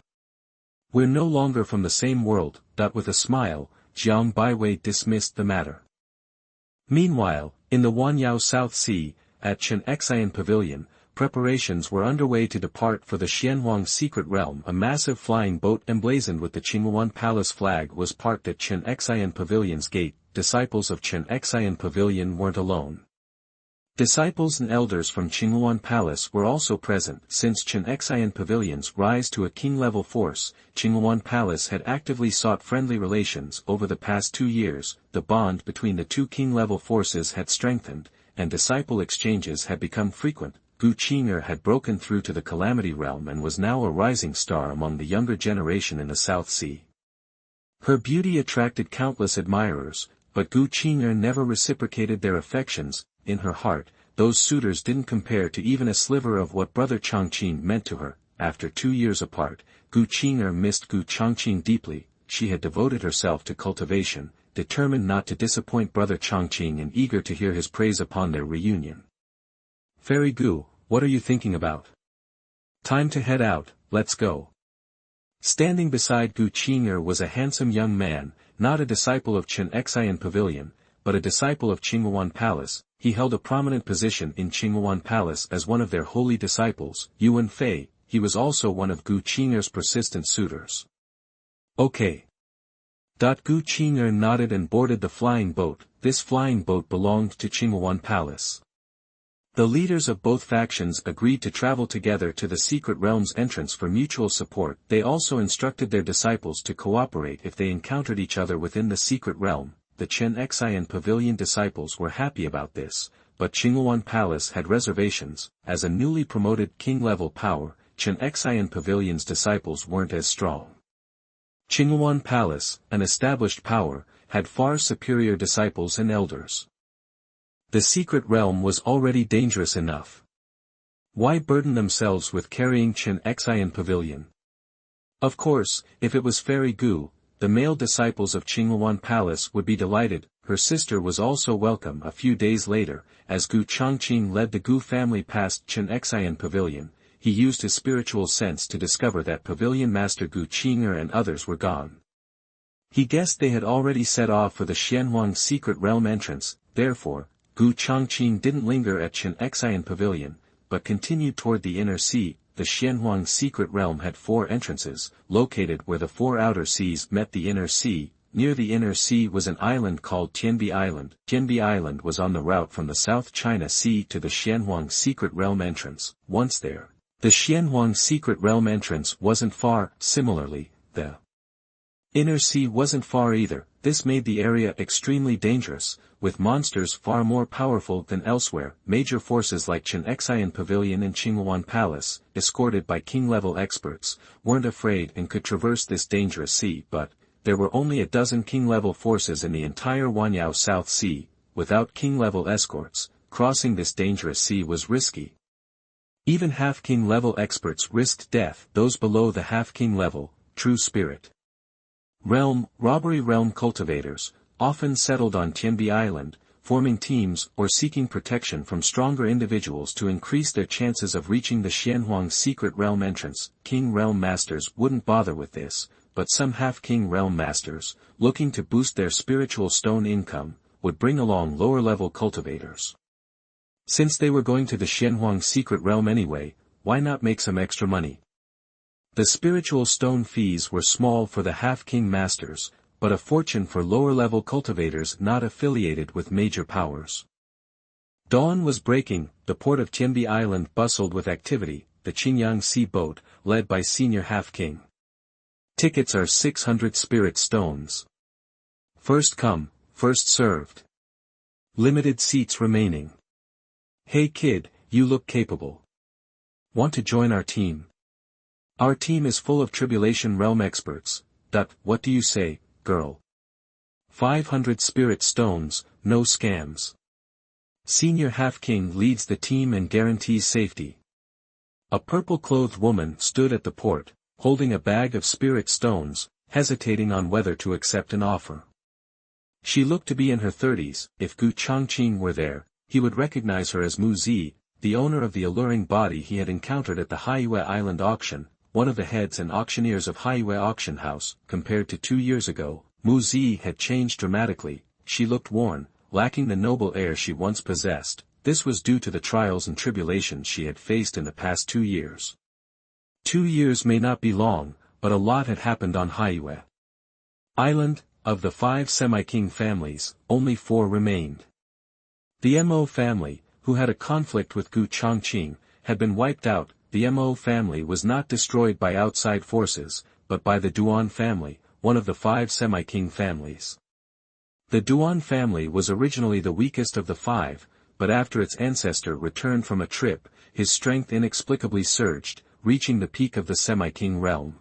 We're no longer from the same world. With a smile, Jiang Baiwei dismissed the matter. Meanwhile, in the Wanyao South Sea, at Changqing Pavilion, preparations were underway to depart for the Xianhuang secret realm. A massive flying boat emblazoned with the Qingluan Palace flag was parked at Changqing Pavilion's gate. Disciples of Changqing Pavilion weren't alone. Disciples and elders from Qingluan Palace were also present. Since Changqing Pavilion's rise to a king-level force, Qingluan Palace had actively sought friendly relations. Over the past 2 years, the bond between the two king-level forces had strengthened, and disciple exchanges had become frequent. Gu Qing'er had broken through to the Calamity Realm and was now a rising star among the younger generation in the South Sea. Her beauty attracted countless admirers, but Gu Qing'er never reciprocated their affections. In her heart, those suitors didn't compare to even a sliver of what brother Changqing meant to her. After 2 years apart, Gu Qing'er missed Gu Changqing deeply. She had devoted herself to cultivation, determined not to disappoint brother Changqing and eager to hear his praise upon their reunion. Fairy Gu, what are you thinking about? Time to head out, let's go. Standing beside Gu Qing'er was a handsome young man, not a disciple of Changqing Pavilion, but a disciple of Qingluan Palace. He held a prominent position in Qingluan Palace as one of their holy disciples, Yuan Fei. He was also one of Gu Qing'er's persistent suitors. Okay. Gu Qing'er nodded and boarded the flying boat. This flying boat belonged to Qingluan Palace. The leaders of both factions agreed to travel together to the secret realm's entrance for mutual support. They also instructed their disciples to cooperate if they encountered each other within the secret realm. The Changqing Pavilion disciples were happy about this, but Qingluan Palace had reservations. As a newly promoted king-level power, Changqing Pavilion's disciples weren't as strong. Qingluan Palace, an established power, had far superior disciples and elders. The secret realm was already dangerous enough. Why burden themselves with carrying Changqing Pavilion? Of course, if it was Fairy Gu, the male disciples of Qingluan Palace would be delighted. Her sister was also welcome. A few days later, as Gu Changqing led the Gu family past Changqing Pavilion, he used his spiritual sense to discover that Pavilion Master Gu Qing'er and others were gone. He guessed they had already set off for the Xianhuang secret realm entrance. Therefore, Gu Changqing didn't linger at Changqing Pavilion, but continued toward the inner sea. The Xianhuang secret realm had 4 entrances, located where the 4 outer seas met the inner sea. Near the inner sea was an island called Tianbi Island. Tianbi Island was on the route from the South China Sea to the Xianhuang secret realm entrance. Once there, the Xianhuang secret realm entrance wasn't far. Similarly, the inner sea wasn't far either. This made the area extremely dangerous, with monsters far more powerful than elsewhere. Major forces like Changqing Pavilion and Qinghuan Palace, escorted by king-level experts, weren't afraid and could traverse this dangerous sea, but there were only a dozen king-level forces in the entire Wanyao South Sea. Without king-level escorts, crossing this dangerous sea was risky. Even half-king level experts risked death. Those below the half-king level, true spirit realm, robbery realm cultivators, often settled on Tianbi Island, forming teams or seeking protection from stronger individuals to increase their chances of reaching the Xianhuang secret realm entrance. King realm masters wouldn't bother with this, but some half-king realm masters, looking to boost their spiritual stone income, would bring along lower-level cultivators. Since they were going to the Xianhuang secret realm anyway, why not make some extra money? The spiritual stone fees were small for the half-king masters, but a fortune for lower-level cultivators not affiliated with major powers. Dawn was breaking. The port of Tianbi Island bustled with activity. The Qingyang Sea boat, led by senior half-king. Tickets are 600 spirit stones. First come, first served. Limited seats remaining. Hey kid, you look capable. Want to join our team? Our team is full of Tribulation Realm experts. What do you say, girl? 500 spirit stones, no scams. Senior half-king leads the team and guarantees safety. A purple-clothed woman stood at the port, holding a bag of spirit stones, hesitating on whether to accept an offer. She looked to be in her 30s. If Gu Changqing were there, he would recognize her as Mu Zi, the owner of the alluring body he had encountered at the Haiyue Island auction, one of the heads and auctioneers of Haiyue Auction House. Compared to 2 years ago, Mu Zi had changed dramatically. She looked worn, lacking the noble air she once possessed. This was due to the trials and tribulations she had faced in the past 2 years. 2 years may not be long, but a lot had happened on Haiyue Island. Of the 5 semi-king families, only 4 remained. The Mo family, who had a conflict with Gu Changqing, had been wiped out. The Mo family was not destroyed by outside forces, but by the Duan family, one of the 5 semi-king families. The Duan family was originally the weakest of the 5, but after its ancestor returned from a trip, his strength inexplicably surged, reaching the peak of the semi-king realm.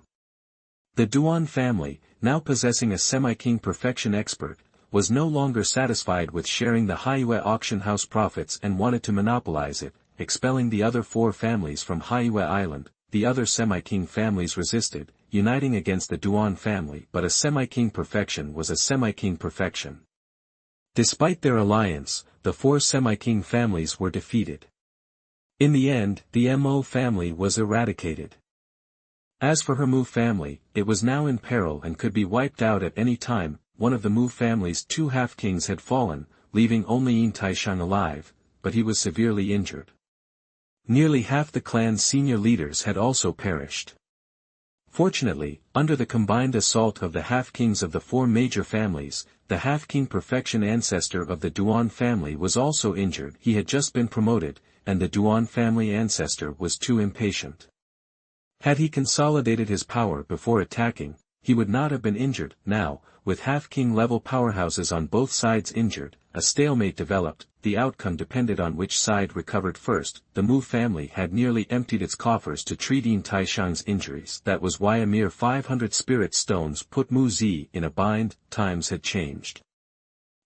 The Duan family, now possessing a semi-king perfection expert, was no longer satisfied with sharing the Haiyue auction house profits and wanted to monopolize it, expelling the other 4 families from Haiyue Island. The other semi-king families resisted, uniting against the Duan family, but a semi-king perfection was a semi-king perfection. Despite their alliance, the 4 semi-king families were defeated. In the end, the Mo family was eradicated. As for her Mu family, it was now in peril and could be wiped out at any time. One of the Mu family's 2 half-kings had fallen, leaving only Yin Taishang alive, but he was severely injured. Nearly half the clan's senior leaders had also perished. Fortunately, under the combined assault of the half-kings of the 4 major families, the half-king perfection ancestor of the Duan family was also injured. He had just been promoted, and the Duan family ancestor was too impatient. Had he consolidated his power before attacking, he would not have been injured. Now, with half-king level powerhouses on both sides injured, a stalemate developed. The outcome depended on which side recovered first. The Mu family had nearly emptied its coffers to treat Yin Taishang's injuries. That was why a mere 500 spirit stones put Mu Zi in a bind. Times had changed.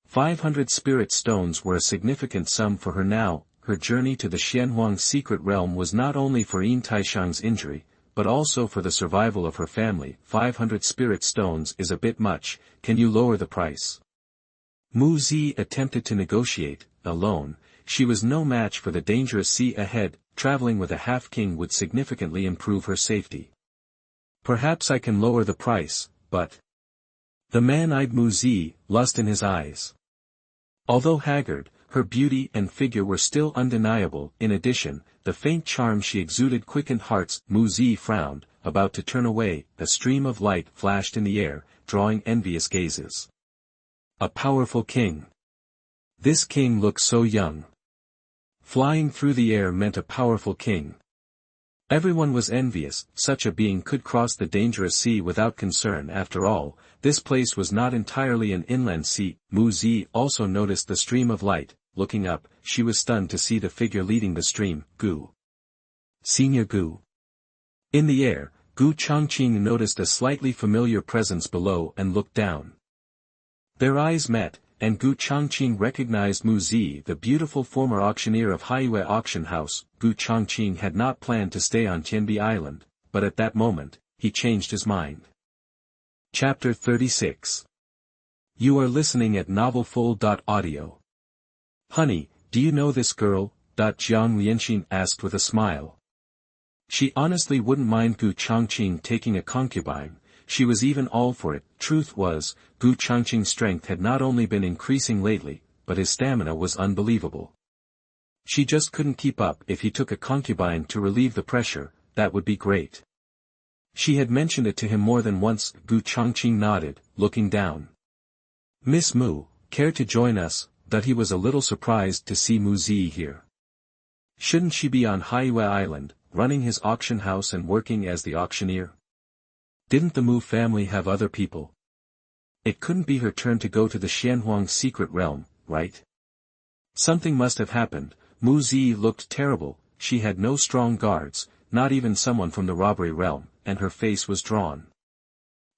500 spirit stones were a significant sum for her now. Her journey to the Xianhuang secret realm was not only for Yin Taishang's injury, but also for the survival of her family. 500 spirit stones is a bit much. Can you lower the price? Mu Zi attempted to negotiate. Alone, she was no match for the dangerous sea ahead. Traveling with a half-king would significantly improve her safety. Perhaps I can lower the price, but... The man eyed Mu Zi, lust in his eyes. Although haggard, her beauty and figure were still undeniable. In addition, the faint charm she exuded quickened hearts. Mu Zi frowned, about to turn away. A stream of light flashed in the air, drawing envious gazes. A powerful king. This king looked so young. Flying through the air meant a powerful king. Everyone was envious. Such a being could cross the dangerous sea without concern. After all, this place was not entirely an inland sea. Mu Zi also noticed the stream of light. Looking up, she was stunned to see the figure leading the stream, Gu. Senior Gu. In the air, Gu Changqing noticed a slightly familiar presence below and looked down. Their eyes met, and Gu Changqing recognized Mu Zi, the beautiful former auctioneer of Haiyue Auction House. Gu Changqing had not planned to stay on Tianbi Island, but at that moment, he changed his mind. Chapter 36. You are listening at novelfull.audio. Honey, do you know this girl? Jiang Lianxin asked with a smile. She honestly wouldn't mind Gu Changqing taking a concubine. She was even all for it. Truth was, Gu Changqing's strength had not only been increasing lately, but his stamina was unbelievable. She just couldn't keep up. If he took a concubine to relieve the pressure, that would be great. She had mentioned it to him more than once. Gu Changqing nodded, looking down. Miss Mu, care to join us? That he was a little surprised to see Mu Zi here. Shouldn't she be on Haiyue Island, running his auction house and working as the auctioneer? Didn't the Mu family have other people? It couldn't be her turn to go to the Xianhuang secret realm, right? Something must have happened. Mu Zi looked terrible. She had no strong guards, not even someone from the robbery realm, and her face was drawn.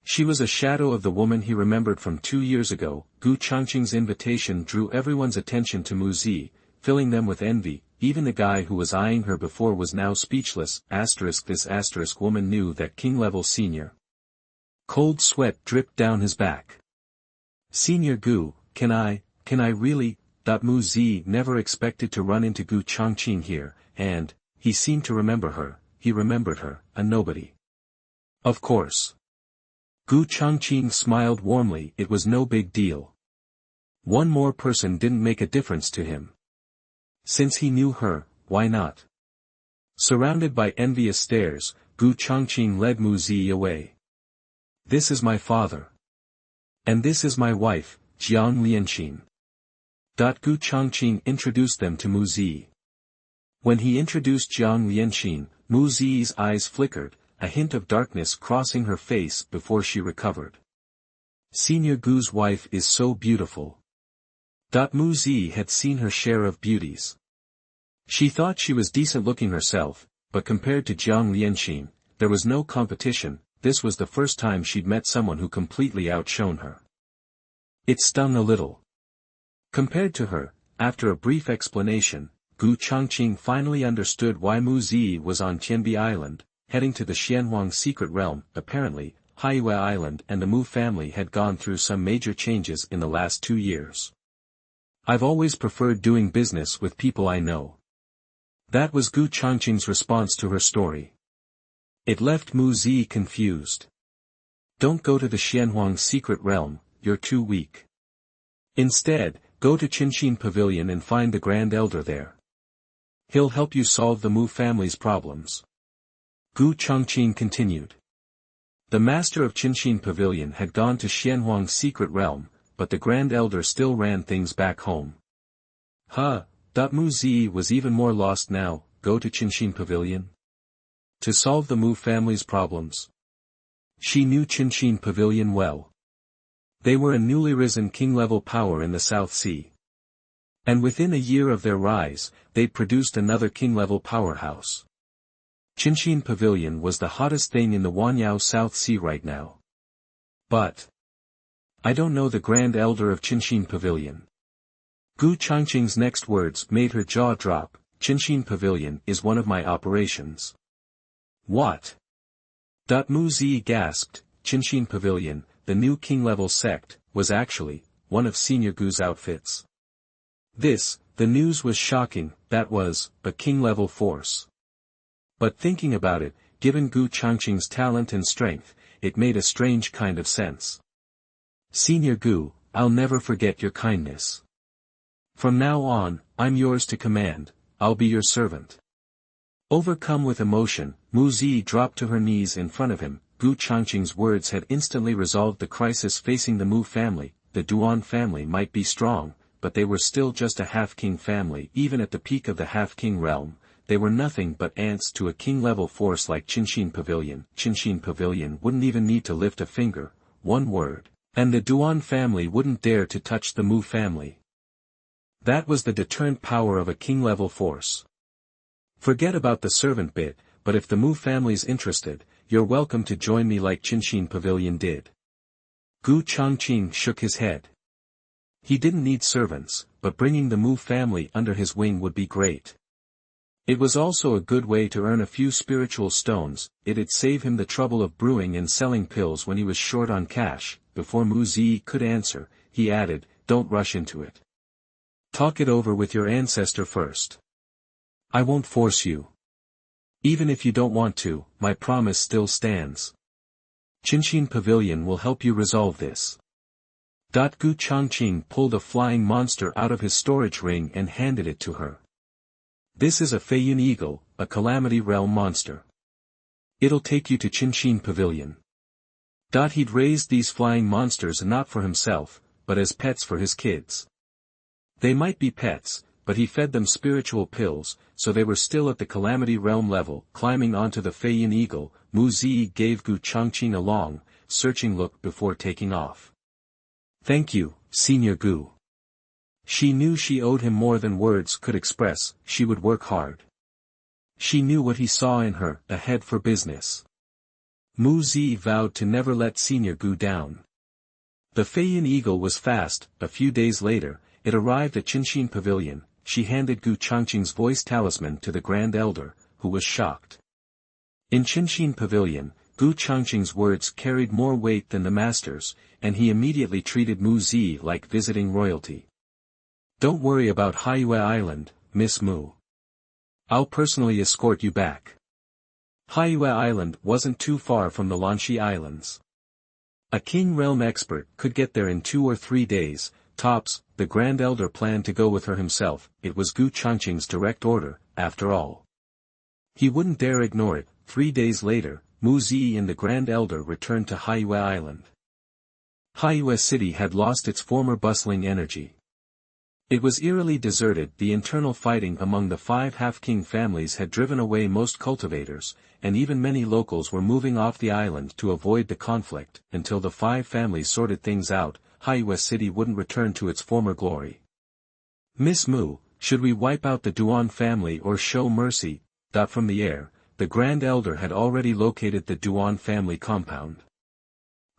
She was a shadow of the woman he remembered from 2 years ago. Gu Changqing's invitation drew everyone's attention to Mu Zi, filling them with envy. Even the guy who was eyeing her before was now speechless. This woman knew that king-level senior. Cold sweat dripped down his back. Senior Gu, can I really? Mu Zi never expected to run into Gu Changqing here, and, he seemed to remember her. He remembered her, a nobody. Of course. Gu Changqing smiled warmly. It was no big deal. One more person didn't make a difference to him. Since he knew her, why not? Surrounded by envious stares, Gu Changqing led Mu Zi away. This is my father. And this is my wife, Jiang Lianxin. Gu Changqing introduced them to Mu Zi. When he introduced Jiang Lianxin, Mu Zi's eyes flickered, a hint of darkness crossing her face before she recovered. Senior Gu's wife is so beautiful. Mu Zi had seen her share of beauties. She thought she was decent looking herself, but compared to Jiang Lianxin, there was no competition. This was the first time she'd met someone who completely outshone her. It stung a little. Compared to her, after a brief explanation, Gu Changqing finally understood why Mu Zi was on Tianbi Island, heading to the Xianhuang secret realm. Apparently, Haiyue Island and the Mu family had gone through some major changes in the last 2 years. I've always preferred doing business with people I know. That was Gu Changqing's response to her story. It left Mu Zi confused. Don't go to the Xianhuang secret realm, you're too weak. Instead, go to Changqing Pavilion and find the Grand Elder there. He'll help you solve the Mu family's problems. Gu Changqing continued. The master of Changqing Pavilion had gone to Xianhuang's secret realm, but the Grand Elder still ran things back home. Mu Zi was even more lost now. Go to Changqing Pavilion? To solve the Mu family's problems? She knew Changqing Pavilion well. They were a newly risen king-level power in the South Sea. And within a year of their rise, they'd produced another king-level powerhouse. Changqing Pavilion was the hottest thing in the Wanyao South Sea right now. But I don't know the Grand Elder of Changqing Pavilion. Gu Changqing's next words made her jaw drop. Changqing Pavilion is one of my operations. What? Mu Zi gasped. Changqing Pavilion, the new king-level sect, was actually one of Senior Gu's outfits. The news was shocking. That was a king-level force. But thinking about it, given Gu Changqing's talent and strength, it made a strange kind of sense. Senior Gu, I'll never forget your kindness. From now on, I'm yours to command, I'll be your servant. Overcome with emotion, Mu Zi dropped to her knees in front of him. Gu Changqing's words had instantly resolved the crisis facing the Mu family. The Duan family might be strong, but they were still just a half-king family. Even at the peak of the half-king realm, they were nothing but ants to a king-level force like Changqing Pavilion. Changqing Pavilion wouldn't even need to lift a finger, one word, and the Duan family wouldn't dare to touch the Mu family. That was the deterrent power of a king-level force. Forget about the servant bit, but if the Mu family's interested, you're welcome to join me like Changqing Pavilion did. Gu Changqing shook his head. He didn't need servants, but bringing the Mu family under his wing would be great. It was also a good way to earn a few spiritual stones. It'd save him the trouble of brewing and selling pills when he was short on cash. Before Mu Zi could answer, he added, "Don't rush into it. Talk it over with your ancestor first. I won't force you. Even if you don't want to, my promise still stands. Changqing Pavilion will help you resolve this." Gu Changqing pulled a flying monster out of his storage ring and handed it to her. "This is a Feiyin eagle, a Calamity Realm monster. It'll take you to Changqing Pavilion." He'd raised these flying monsters not for himself, but as pets for his kids. They might be pets, but he fed them spiritual pills, so they were still at the Calamity Realm level. Climbing onto the Feiyin eagle, Mu Zi gave Gu Changqing a long, searching look before taking off. "Thank you, Senior Gu." She knew she owed him more than words could express. She would work hard. She knew what he saw in her, a head for business. Mu Zi vowed to never let Senior Gu down. The Feiyin eagle was fast. A few days later, it arrived at Changqing Pavilion. She handed Gu Changqing's voice talisman to the Grand Elder, who was shocked. In Changqing Pavilion, Gu Changqing's words carried more weight than the master's, and he immediately treated Mu Zi like visiting royalty. "Don't worry about Haiyue Island, Miss Mu. I'll personally escort you back." Haiyue Island wasn't too far from the Lanshi Islands. A King Realm expert could get there in 2 or 3 days, tops. The Grand Elder planned to go with her himself. It was Gu Changqing's direct order, after all. He wouldn't dare ignore it. 3 days later, Mu Zi and the Grand Elder returned to Haiyue Island. Haiyue City had lost its former bustling energy. It was eerily deserted. The internal fighting among the 5 half-king families had driven away most cultivators, and even many locals were moving off the island to avoid the conflict. Until the 5 families sorted things out, Haiyue City wouldn't return to its former glory. "Miss Mu, should we wipe out the Duan family or show mercy?" From the air, the Grand Elder had already located the Duan family compound.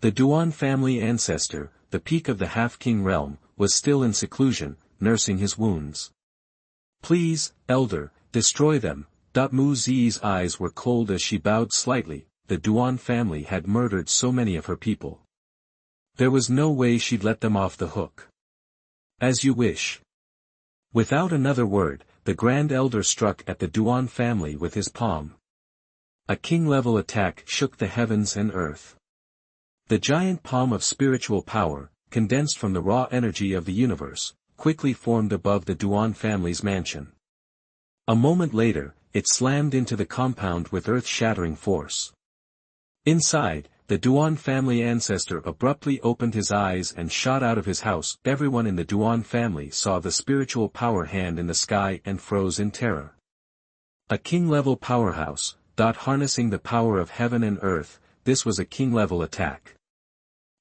The Duan family ancestor, the peak of the half-king realm, was still in seclusion, nursing his wounds. "Please, Elder, destroy them." Mu Zi's eyes were cold as she bowed slightly. The Duan family had murdered so many of her people. There was no way she'd let them off the hook. "As you wish." Without another word, the Grand Elder struck at the Duan family with his palm. A king-level attack shook the heavens and earth. The giant palm of spiritual power, condensed from the raw energy of the universe, quickly formed above the Duan family's mansion. A moment later, it slammed into the compound with earth-shattering force. Inside, the Duan family ancestor abruptly opened his eyes and shot out of his house. Everyone in the Duan family saw the spiritual power hand in the sky and froze in terror. A king-level powerhouse, harnessing the power of heaven and earth. This was a king-level attack.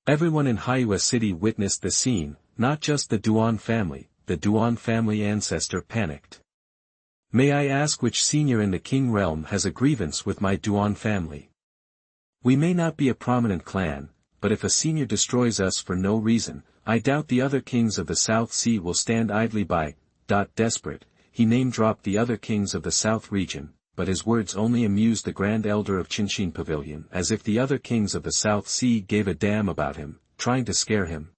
Everyone in Haiyue City witnessed the scene, not just the Duan family. The Duan family ancestor panicked. "May I ask which senior in the King Realm has a grievance with my Duan family? We may not be a prominent clan, but if a senior destroys us for no reason, I doubt the other kings of the South Sea will stand idly by." Desperate, he name-dropped the other kings of the South region, but his words only amused the Grand Elder of Changqing Pavilion, as if the other kings of the South Sea gave a damn about him, trying to scare him.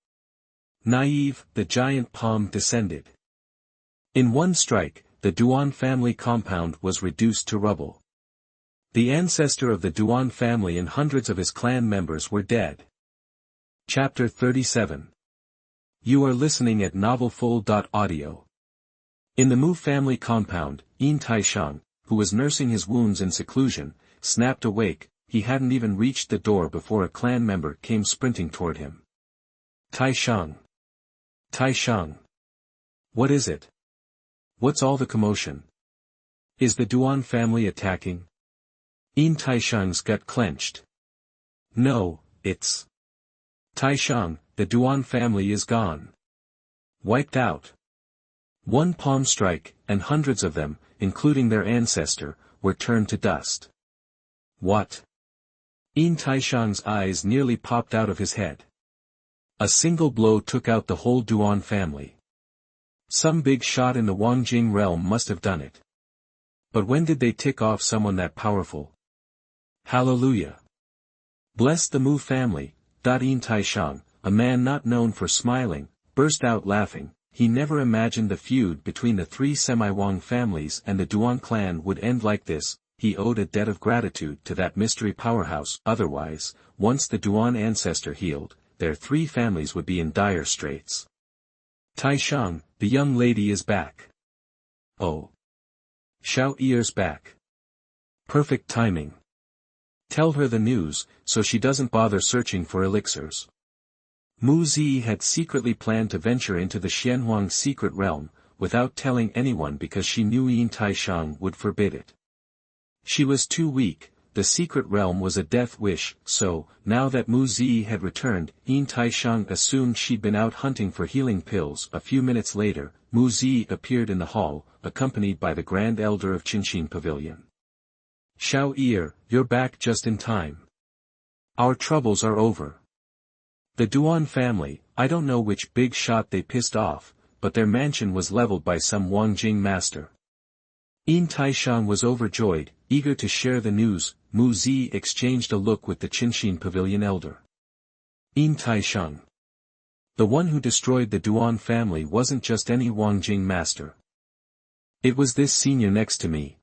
Naive, the giant palm descended. In one strike, the Duan family compound was reduced to rubble. The ancestor of the Duan family and hundreds of his clan members were dead. Chapter 37. You are listening at novelfull.audio. In the Mu family compound, Yin Taishang, who was nursing his wounds in seclusion, snapped awake. He hadn't even reached the door before a clan member came sprinting toward him. Taishang. Taishang. What is it? What's all the commotion? Is the Duan family attacking? Yin Taishang's gut clenched. No, it's Taishang, the Duan family is gone. Wiped out. One palm strike, and hundreds of them, including their ancestor, were turned to dust. What? Yin Taishang's eyes nearly popped out of his head. A single blow took out the whole Duan family. Some big shot in the Wangjing realm must have done it. But when did they tick off someone that powerful? Hallelujah. Bless the Mu family. Yin Taishang, a man not known for smiling, burst out laughing. He never imagined the feud between the three semi-Wang families and the Duan clan would end like this. He owed a debt of gratitude to that mystery powerhouse. Otherwise, once the Duan ancestor healed, their three families would be in dire straits. Taishang, the young lady is back. Oh. Xiao Ear's back. Perfect timing. Tell her the news, so she doesn't bother searching for elixirs. Mu Zi had secretly planned to venture into the Xianhuang secret realm, without telling anyone because she knew Yin Taishang would forbid it. She was too weak. The secret realm was a death wish, so, now that Mu Zi had returned, Yin Taishang assumed she'd been out hunting for healing pills. A few minutes later, Mu Zi appeared in the hall, accompanied by the Grand Elder of Changqing Pavilion. Xiao Ear, you're back just in time. Our troubles are over. The Duan family, I don't know which big shot they pissed off, but their mansion was leveled by some Wangjing master. Yin Taishang was overjoyed, eager to share the news. Mu Zi exchanged a look with the Changqing Pavilion elder. Yin Taishang. The one who destroyed the Duan family wasn't just any Wangjing master. It was this senior next to me.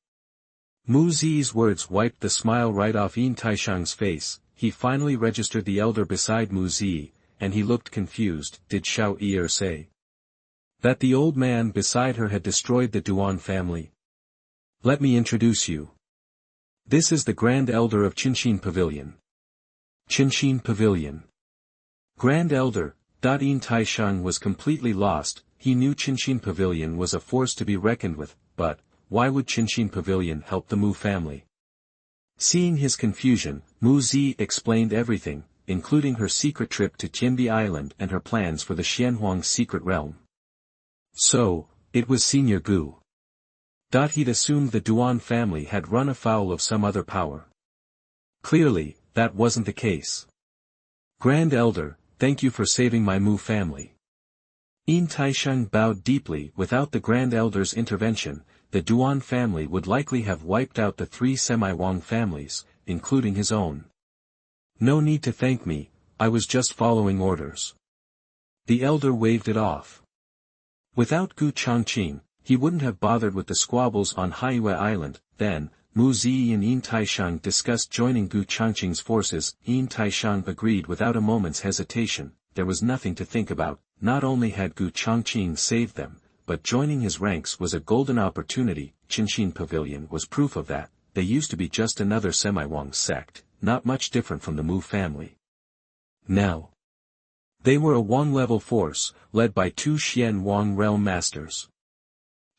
Mu Zi's words wiped the smile right off Yin Taishang's face. He finally registered the elder beside Mu Zi, and he looked confused. Did Xiao Ear say that the old man beside her had destroyed the Duan family? Let me introduce you. This is the Grand Elder of Changqing Pavilion. Changqing Pavilion. Grand Elder. Yin Taishang was completely lost. He knew Changqing Pavilion was a force to be reckoned with, but why would Changqing Pavilion help the Mu family? Seeing his confusion, Mu Zi explained everything, including her secret trip to Tianbi Island and her plans for the Xianhuang secret realm. So, it was Senior Gu. He'd assumed the Duan family had run afoul of some other power. Clearly, that wasn't the case. Grand Elder, thank you for saving my Mu family. Yin Taishang bowed deeply. Without the Grand Elder's intervention, the Duan family would likely have wiped out the three semi-Wang families, including his own. No need to thank me, I was just following orders. The elder waved it off. Without Gu Changqing, he wouldn't have bothered with the squabbles on Haiyue Island. Then, Mu Zi and Yin Taishang discussed joining Gu Changqing's forces. Yin Taishang agreed without a moment's hesitation. There was nothing to think about. Not only had Gu Changqing saved them, but joining his ranks was a golden opportunity. Changqing Pavilion was proof of that. They used to be just another semi-Wang sect, not much different from the Mu family. Now, they were a Wang-level force, led by two Xian Wang realm masters.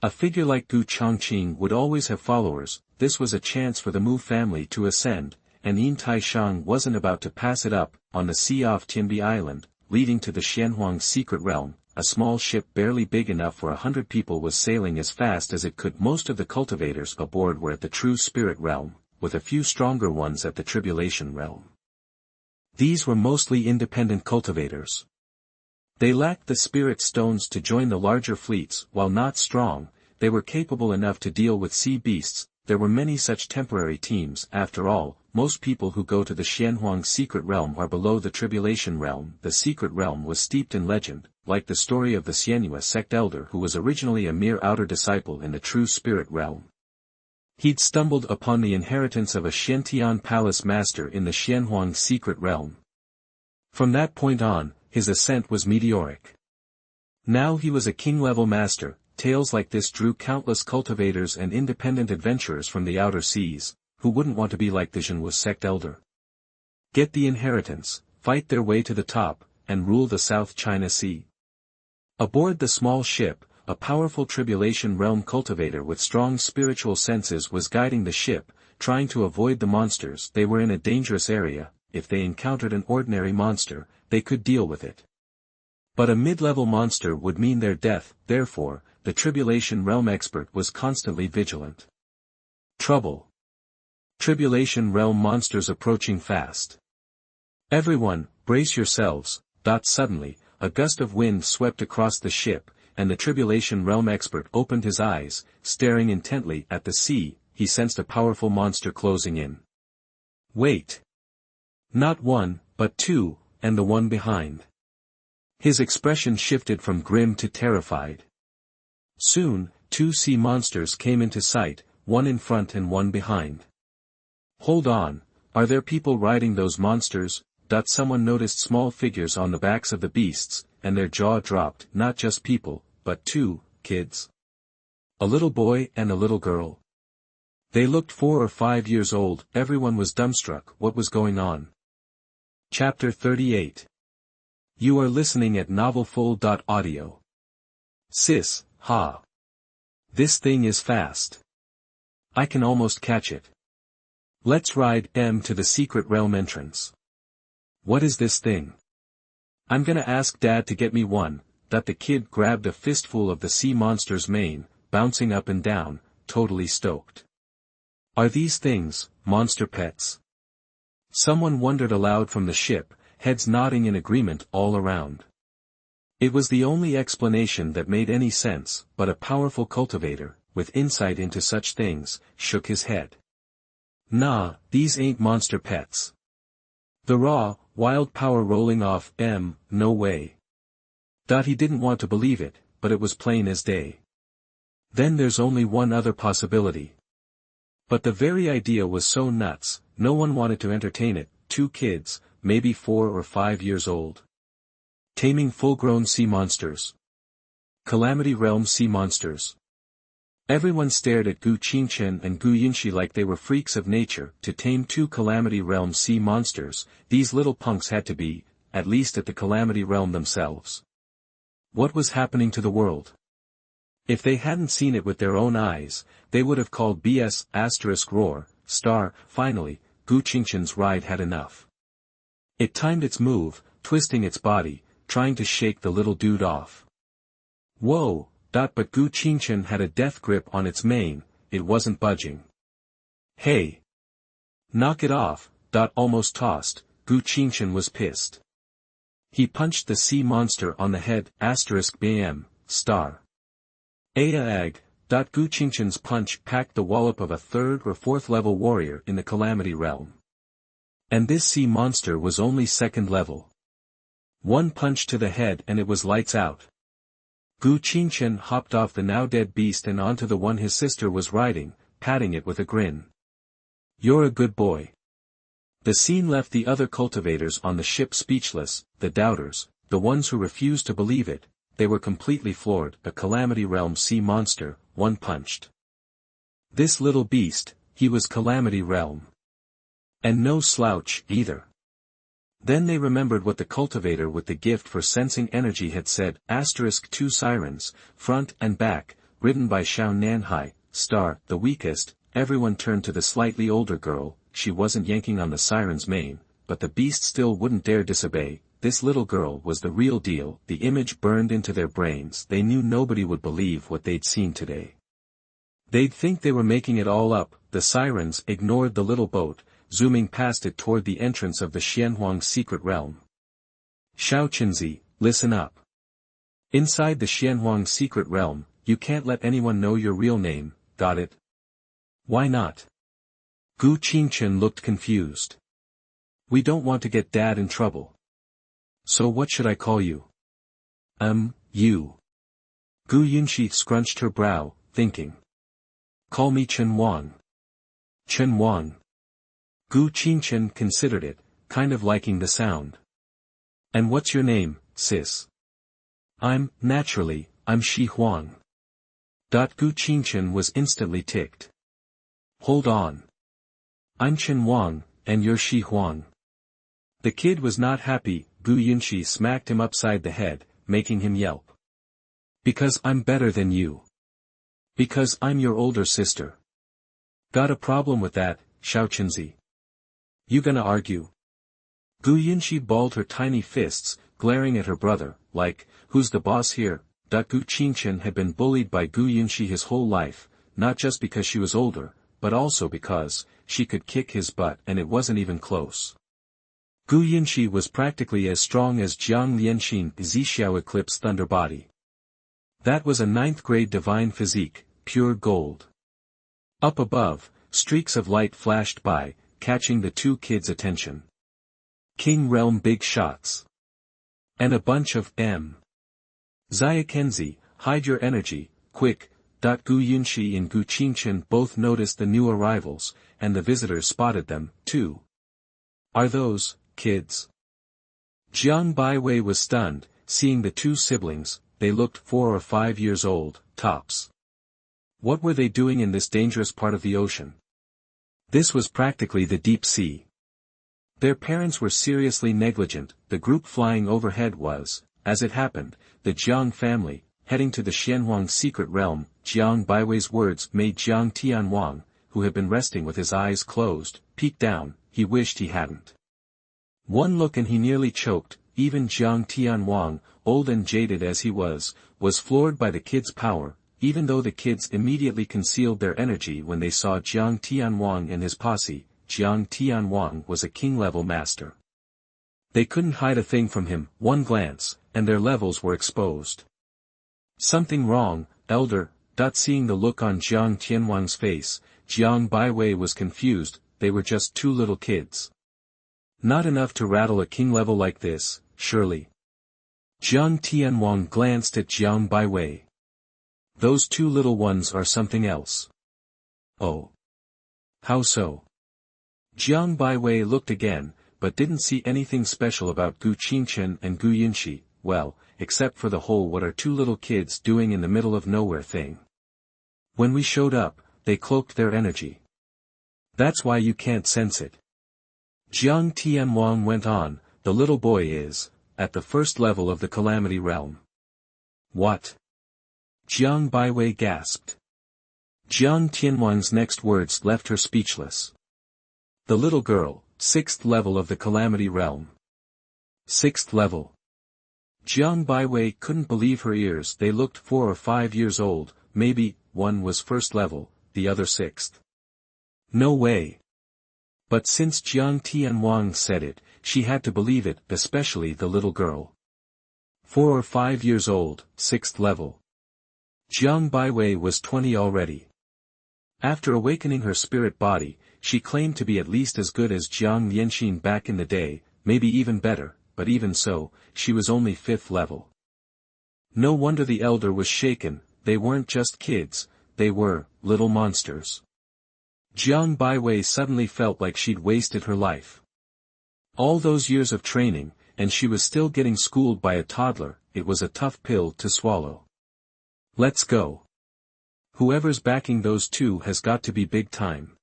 A figure like Gu Changqing would always have followers. This was a chance for the Mu family to ascend, and Yin Taishang wasn't about to pass it up. On the sea off Tianbi Island, leading to the Xianhuang secret realm, a small ship barely big enough for 100 people was sailing as fast as it could. Most of the cultivators aboard were at the true spirit realm, with a few stronger ones at the tribulation realm. These were mostly independent cultivators. They lacked the spirit stones to join the larger fleets. While not strong, they were capable enough to deal with sea beasts. There were many such temporary teams. After all, most people who go to the Xianhuang secret realm are below the tribulation realm. The secret realm was steeped in legend, like the story of the Xianyue sect elder who was originally a mere outer disciple in the true spirit realm. He'd stumbled upon the inheritance of a Xiantian palace master in the Xianhuang secret realm. From that point on, his ascent was meteoric. Now he was a king-level master, tales like this drew countless cultivators and independent adventurers from the outer seas, who wouldn't want to be like the Zhenwu sect elder. Get the inheritance, fight their way to the top, and rule the South China Sea. Aboard the small ship, a powerful tribulation realm cultivator with strong spiritual senses was guiding the ship, trying to avoid the monsters. They were in a dangerous area. If they encountered an ordinary monster, they could deal with it. But a mid-level monster would mean their death, therefore, the Tribulation Realm expert was constantly vigilant. Trouble. Tribulation Realm monsters approaching fast. Everyone, brace yourselves. Suddenly, a gust of wind swept across the ship, and the Tribulation Realm expert opened his eyes, staring intently at the sea. He sensed a powerful monster closing in. Wait. Not one, but two, and the one behind. His expression shifted from grim to terrified. Soon, two sea monsters came into sight, one in front and one behind. Hold on, are there people riding those monsters? Someone noticed small figures on the backs of the beasts, and their jaw dropped. Not just people, but two kids. A little boy and a little girl. They looked 4 or 5 years old. Everyone was dumbstruck. What was going on? Chapter 38. You are listening at novelfull.audio. Sis, ha. This thing is fast. I can almost catch it. Let's ride to the secret realm entrance. What is this thing? I'm gonna ask Dad to get me one. The kid grabbed a fistful of the sea monster's mane, bouncing up and down, totally stoked. Are these things monster pets? Someone wondered aloud from the ship, heads nodding in agreement all around. It was the only explanation that made any sense, but a powerful cultivator, with insight into such things, shook his head. Nah, these ain't monster pets. The raw, wild power rolling off, no way. He didn't want to believe it, but it was plain as day. Then there's only one other possibility. But the very idea was so nuts, no one wanted to entertain it. Two kids, maybe 4 or 5 years old. Taming full-grown sea monsters. Calamity Realm sea monsters. Everyone stared at Gu Qingchen and Gu Yinshi like they were freaks of nature. To tame 2 Calamity Realm sea monsters, these little punks had to be, at least at the Calamity Realm themselves. What was happening to the world? If they hadn't seen it with their own eyes, they would have called BS. Roar, star. Finally, Gu Qingchen's ride had enough. It timed its move, twisting its body, trying to shake the little dude off. Whoa, but Gu Qingchen had a death grip on its mane, it wasn't budging. Hey! Knock it off, almost tossed. Gu Qingchen was pissed. He punched the sea monster on the head, BM, star. Ag. Gu Qingchen's punch packed the wallop of a 3rd or 4th level warrior in the Calamity Realm. And this sea monster was only 2nd level. One punch to the head and it was lights out. Gu Qingchen hopped off the now dead beast and onto the one his sister was riding, patting it with a grin. You're a good boy. The scene left the other cultivators on the ship speechless, the doubters, the ones who refused to believe it. They were completely floored. A Calamity Realm sea monster, one punched. This little beast, he was Calamity Realm. And no slouch, either. Then they remembered what the cultivator with the gift for sensing energy had said. 2 sirens, front and back, ridden by Xiao Nanhai, star. The weakest. Everyone turned to the slightly older girl. She wasn't yanking on the siren's mane, but the beast still wouldn't dare disobey. This little girl was the real deal. The image burned into their brains. They knew nobody would believe what they'd seen today. They'd think they were making it all up. The sirens ignored the little boat, zooming past it toward the entrance of the Xianhuang secret realm. Xiao Qinzi, listen up. Inside the Xianhuang secret realm, you can't let anyone know your real name, got it? Why not? Gu Qingchen looked confused. We don't want to get Dad in trouble. So what should I call you? You. Gu Yinshi scrunched her brow, thinking. Call me Chen Wang. Chen Wang. Gu Qingchen considered it, kind of liking the sound. And what's your name, sis? I'm Shi Huang. Gu Qingchen was instantly ticked. Hold on. I'm Chen Wang, and you're Shi Huang. The kid was not happy. Gu Yunxi smacked him upside the head, making him yelp. Because I'm better than you. Because I'm your older sister. Got a problem with that, Xiaoqinzi? You gonna argue? Gu Yunxi balled her tiny fists, glaring at her brother, like, who's the boss here? Gu Qingchen had been bullied by Gu Yunxi his whole life, not just because she was older, but also because she could kick his butt and it wasn't even close. Gu Yunxi was practically as strong as Jiang Lianxin Zixiao Eclipse Thunder Body. That was a 9th grade divine physique, pure gold. Up above, streaks of light flashed by, catching the two kids' attention. King Realm big shots. And a bunch of Zaya Kenzi, hide your energy, quick. Gu Yunxi and Gu Qingchen both noticed the new arrivals, and the visitors spotted them, too. Are those kids? Jiang Baiwei was stunned, seeing the two siblings. They looked 4 or 5 years old, tops. What were they doing in this dangerous part of the ocean? This was practically the deep sea. Their parents were seriously negligent. The group flying overhead was, as it happened, the Jiang family, heading to the Xianhuang secret realm. Jiang Baiwei's words made Jiang Tianwang, who had been resting with his eyes closed, peek down. He wished he hadn't. One look and he nearly choked. Even Jiang Tianwang, old and jaded as he was floored by the kids' power, even though the kids immediately concealed their energy when they saw Jiang Tianwang and his posse. Jiang Tianwang was a king-level master. They couldn't hide a thing from him. One glance, and their levels were exposed. Something wrong, elder. Seeing the look on Jiang Tianwang's face, Jiang Baiwei was confused. They were just 2 little kids. Not enough to rattle a king level like this, surely. Jiang Tianwang glanced at Jiang Baiwei. Those 2 little ones are something else. Oh. How so? Jiang Baiwei looked again, but didn't see anything special about Gu Qingchen and Gu Yunxi, well, except for the whole what are 2 little kids doing in the middle of nowhere thing. When we showed up, they cloaked their energy. That's why you can't sense it. Jiang Tianwang went on, the little boy is, at the first level of the Calamity Realm. What? Jiang Baiwei gasped. Jiang Tianwang's next words left her speechless. The little girl, 6th level of the Calamity Realm. 6th level. Jiang Baiwei couldn't believe her ears. They looked 4 or 5 years old, maybe, one was 1st level, the other 6th. No way. But since Jiang Tianwang said it, she had to believe it, especially the little girl. 4 or 5 years old, 6th level. Jiang Baiwei was 20 already. After awakening her spirit body, she claimed to be at least as good as Jiang Lianxin back in the day, maybe even better, but even so, she was only 5th level. No wonder the elder was shaken. They weren't just kids, they were little monsters. Jiang Baiwei suddenly felt like she'd wasted her life. All those years of training, and she was still getting schooled by a toddler. It was a tough pill to swallow. Let's go. Whoever's backing those 2 has got to be big time.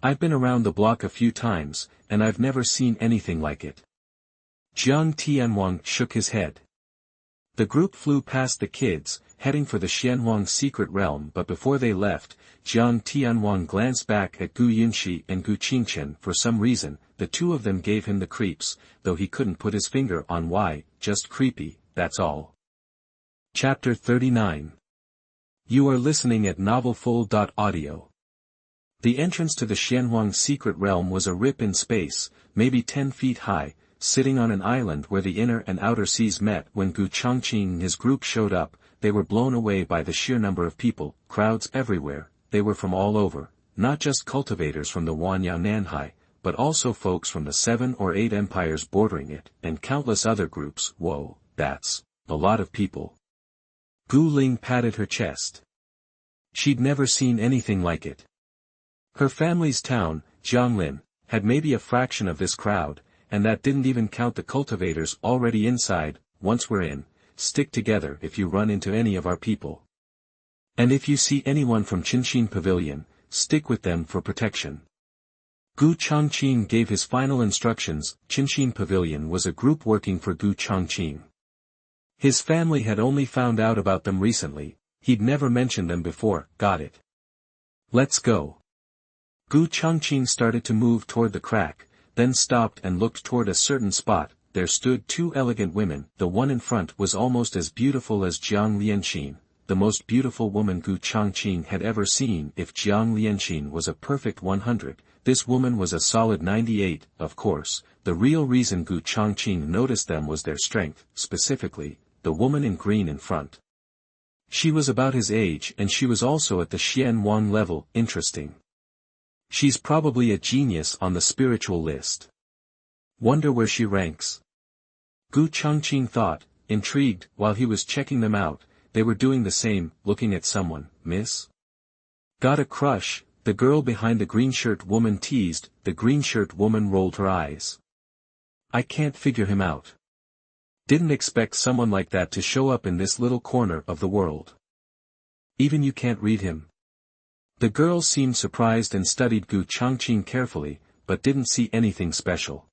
I've been around the block a few times, and I've never seen anything like it. Jiang Tianwang shook his head. The group flew past the kids, heading for the Xianhuang secret realm, but before they left, Jiang Tianwang glanced back at Gu Yunxi and Gu Qingchen. For some reason, the 2 of them gave him the creeps, though he couldn't put his finger on why. Just creepy, that's all. Chapter 39. You are listening at novelfull.audio. The entrance to the Xianhuang secret realm was a rip in space, maybe 10 feet high, sitting on an island where the inner and outer seas met. When Gu Changqing and his group showed up, they were blown away by the sheer number of people, crowds everywhere. They were from all over, not just cultivators from the Wanyao Nanhai, but also folks from the 7 or 8 empires bordering it, and countless other groups. Whoa, that's a lot of people. Gu Ling patted her chest. She'd never seen anything like it. Her family's town, Jianglin, had maybe a fraction of this crowd, and that didn't even count the cultivators already inside. Once we're in, stick together if you run into any of our people. And if you see anyone from Changqing Pavilion, stick with them for protection. Gu Changqing gave his final instructions. Changqing Pavilion was a group working for Gu Changqing. His family had only found out about them recently, he'd never mentioned them before. Got it. Let's go. Gu Changqing started to move toward the crack, then stopped and looked toward a certain spot. There stood two elegant women. The one in front was almost as beautiful as Jiang Lianqin, the most beautiful woman Gu Changqing had ever seen. If Jiang Lianqin was a perfect 100, this woman was a solid 98, of course. The real reason Gu Changqing noticed them was their strength, specifically, the woman in green in front. She was about his age and she was also at the Xian Wang level. Interesting. She's probably a genius on the spiritual list. Wonder where she ranks. Gu Changqing thought, intrigued. While he was checking them out, they were doing the same, looking at someone. Miss? Got a crush? The girl behind the green shirt woman teased. The green shirt woman rolled her eyes. I can't figure him out. Didn't expect someone like that to show up in this little corner of the world. Even you can't read him? The girl seemed surprised and studied Gu Changqing carefully, but didn't see anything special.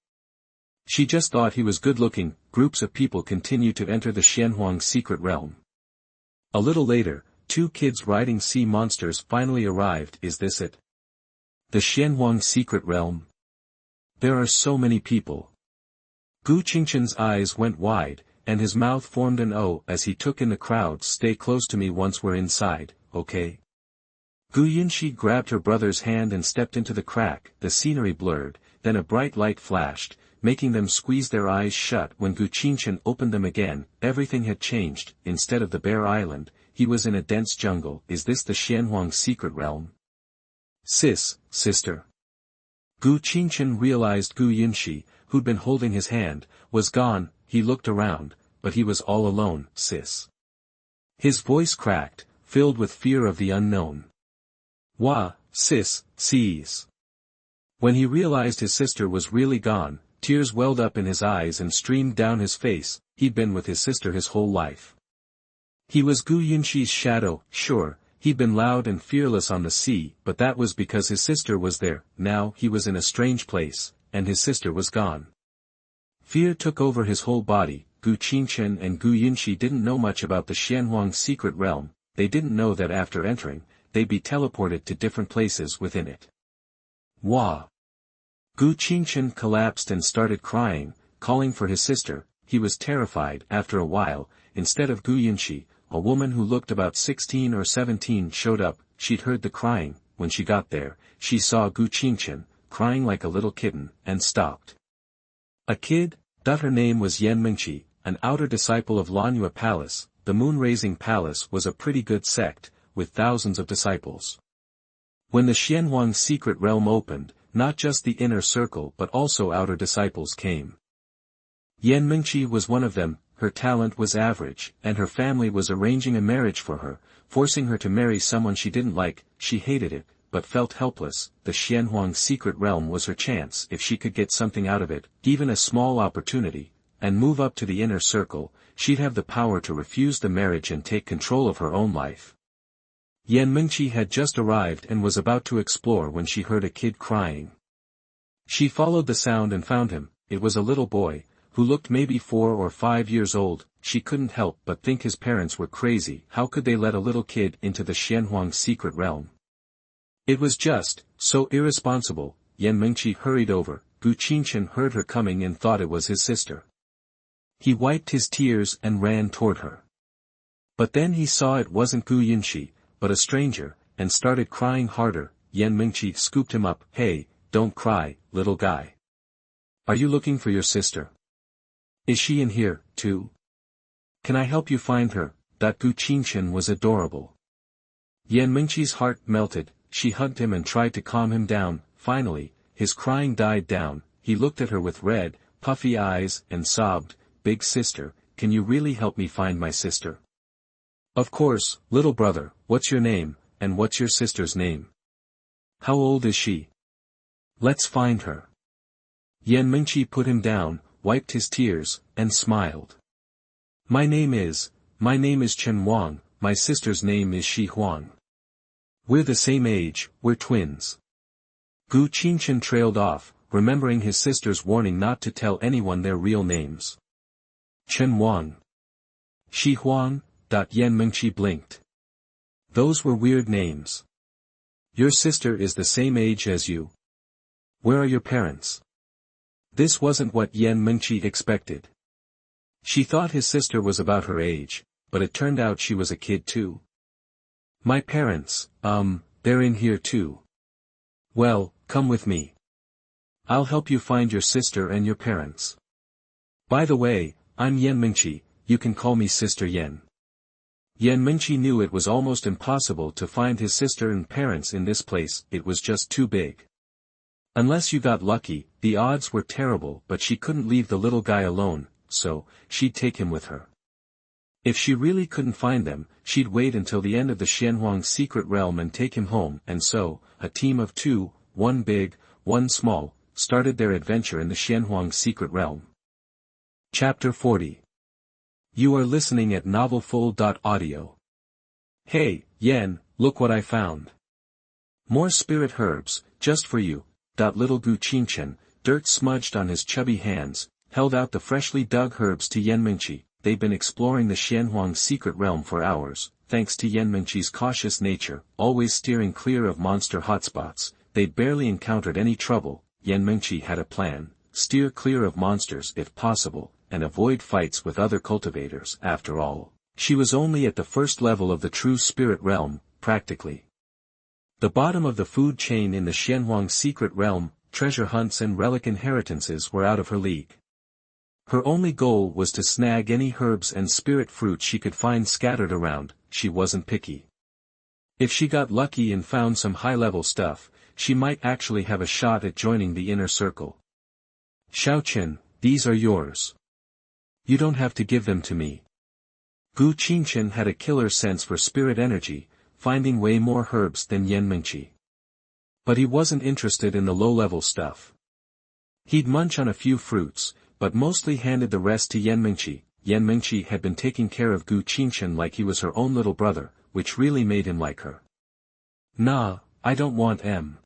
She just thought he was good-looking. Groups of people continued to enter the Xianhuang secret realm. A little later, two kids riding sea monsters finally arrived. Is this it? The Xianhuang secret realm? There are so many people. Gu Qingchen's eyes went wide, and his mouth formed an O as he took in the crowd. Stay close to me once we're inside, okay? Gu Yunxi grabbed her brother's hand and stepped into the crack. The scenery blurred, then a bright light flashed, making them squeeze their eyes shut. When Gu Qingchen opened them again, everything had changed. Instead of the bare island, he was in a dense jungle. Is this the Xianhuang secret realm? Sister. Gu Qingchen realized Gu Yunxi, who'd been holding his hand, was gone. He looked around, but he was all alone. Sis. His voice cracked, filled with fear of the unknown. Wah, sis, sees. When he realized his sister was really gone, tears welled up in his eyes and streamed down his face. He'd been with his sister his whole life. He was Gu Yunxi's shadow. Sure, he'd been loud and fearless on the sea, but that was because his sister was there. Now he was in a strange place, and his sister was gone. Fear took over his whole body. Gu Qingchen and Gu Yunxi didn't know much about the Xianhuang secret realm. They didn't know that after entering, they'd be teleported to different places within it. Wah! Gu Qingchen collapsed and started crying, calling for his sister. He was terrified. After a while, instead of Gu Yunxi, a woman who looked about 16 or 17 showed up. She'd heard the crying. When she got there, she saw Gu Qingchen, crying like a little kitten, and stopped. A kid? Her name was Yan Mingqi, an outer disciple of Lanyue Palace. The Moon-Raising Palace was a pretty good sect, with thousands of disciples. When the Xianhuang secret realm opened, not just the inner circle but also outer disciples came. Yan Mingqi was one of them. Her talent was average, and her family was arranging a marriage for her, forcing her to marry someone she didn't like. She hated it, but felt helpless. The Xianhuang secret realm was her chance. If she could get something out of it, even a small opportunity, and move up to the inner circle, she'd have the power to refuse the marriage and take control of her own life. Yan Mingqi had just arrived and was about to explore when she heard a kid crying. She followed the sound and found him. It was a little boy, who looked maybe 4 or 5 years old. She couldn't help but think his parents were crazy. How could they let a little kid into the Xianhuang secret realm? It was just so irresponsible. Yan Mingqi hurried over. Gu Qingchen heard her coming and thought it was his sister. He wiped his tears and ran toward her. But then he saw it wasn't Gu Yunxi, but a stranger, and started crying harder. Yan Mingqi scooped him up. Hey, don't cry, little guy. Are you looking for your sister? Is she in here, too? Can I help you find her? Gu Qingchen was adorable. Yan Mingqi's heart melted. She hugged him and tried to calm him down. Finally, his crying died down. He looked at her with red, puffy eyes and sobbed, Big sister, can you really help me find my sister? Of course, little brother. What's your name, and what's your sister's name? How old is she? Let's find her. Yan Mingqi put him down, wiped his tears, and smiled. My name is Chen Wang. my sister's name is Shi Huang. We're the same age, we're twins. Gu Qingchen trailed off, remembering his sister's warning not to tell anyone their real names. Chen Wang. Shi Huang. Yan Mengqi blinked. Those were weird names. Your sister is the same age as you. Where are your parents? This wasn't what Yan Mengqi expected. She thought his sister was about her age, but it turned out she was a kid too. My parents, they're in here too. Well, come with me. I'll help you find your sister and your parents. By the way, I'm Yan Mengqi, you can call me Sister Yan. Yan Mengqi knew it was almost impossible to find his sister and parents in this place, it was just too big. Unless you got lucky, the odds were terrible, but she couldn't leave the little guy alone, so, she'd take him with her. If she really couldn't find them, she'd wait until the end of the Xianhuang secret realm and take him home, and so, a team of two, one big, one small, started their adventure in the Xianhuang secret realm. Chapter 40. You are listening at novelfull.audio. Hey, Yan, look what I found. More spirit herbs, just for you. Little Gu Qingchen, dirt smudged on his chubby hands, held out the freshly dug herbs to Yan Mengqi. They'd been exploring the Xianhuang secret realm for hours, thanks to Yan Mengqi's cautious nature, always steering clear of monster hotspots. They'd barely encountered any trouble. Yan Mengqi had a plan: steer clear of monsters if possible, and avoid fights with other cultivators. After all, she was only at the first level of the true spirit realm, practically. The bottom of the food chain in the Xianhuang secret realm, treasure hunts and relic inheritances were out of her league. Her only goal was to snag any herbs and spirit fruit she could find scattered around. She wasn't picky. If she got lucky and found some high-level stuff, she might actually have a shot at joining the inner circle. Xiaoqin, these are yours. You don't have to give them to me. Gu Qingchen had a killer sense for spirit energy, finding way more herbs than Yan Mengqi. But he wasn't interested in the low-level stuff. He'd munch on a few fruits, but mostly handed the rest to Yan Mengqi. Yan Mengqi had been taking care of Gu Qingchen like he was her own little brother, which really made him like her. Nah, I don't want them.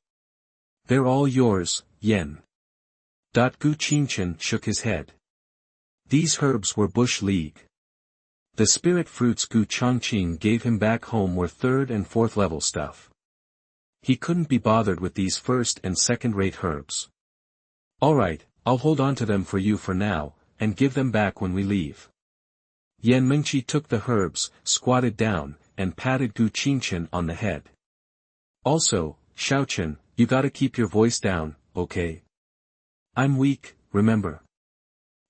They're all yours, Yan. Gu Qingchen shook his head. These herbs were bush league. The spirit fruits Gu Changqing gave him back home were third and fourth level stuff. He couldn't be bothered with these first and second-rate herbs. Alright, I'll hold on to them for you for now, and give them back when we leave. Yan Mengqi took the herbs, squatted down, and patted Gu Qingchen on the head. Also, Xiaoqin, you gotta keep your voice down, okay? I'm weak, remember?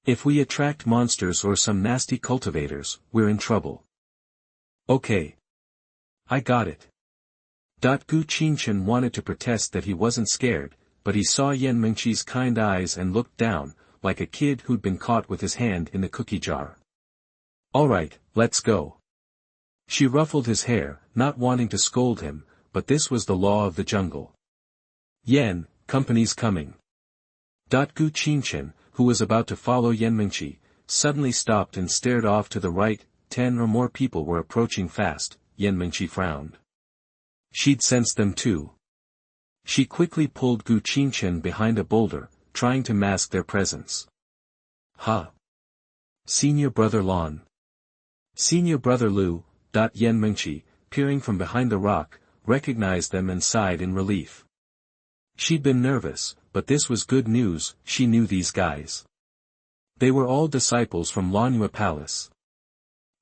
If we attract monsters or some nasty cultivators, we're in trouble. Okay. I got it. Gu Qingchen wanted to protest that he wasn't scared, but he saw Yan Mengqi's kind eyes and looked down, like a kid who'd been caught with his hand in the cookie jar. Alright, let's go. She ruffled his hair, not wanting to scold him, but this was the law of the jungle. Yan, company's coming. Gu Qingchen, who was about to follow Yan Mengqi, suddenly stopped and stared off to the right. 10 or more people were approaching fast. Yan Mengqi frowned. She'd sensed them too. She quickly pulled Gu Qingchen behind a boulder, trying to mask their presence. Ha! Senior Brother Lon. Senior Brother Lu. Yan Mengqi, peering from behind the rock, recognized them and sighed in relief. She'd been nervous, but this was good news. She knew these guys. They were all disciples from Lanhua Palace.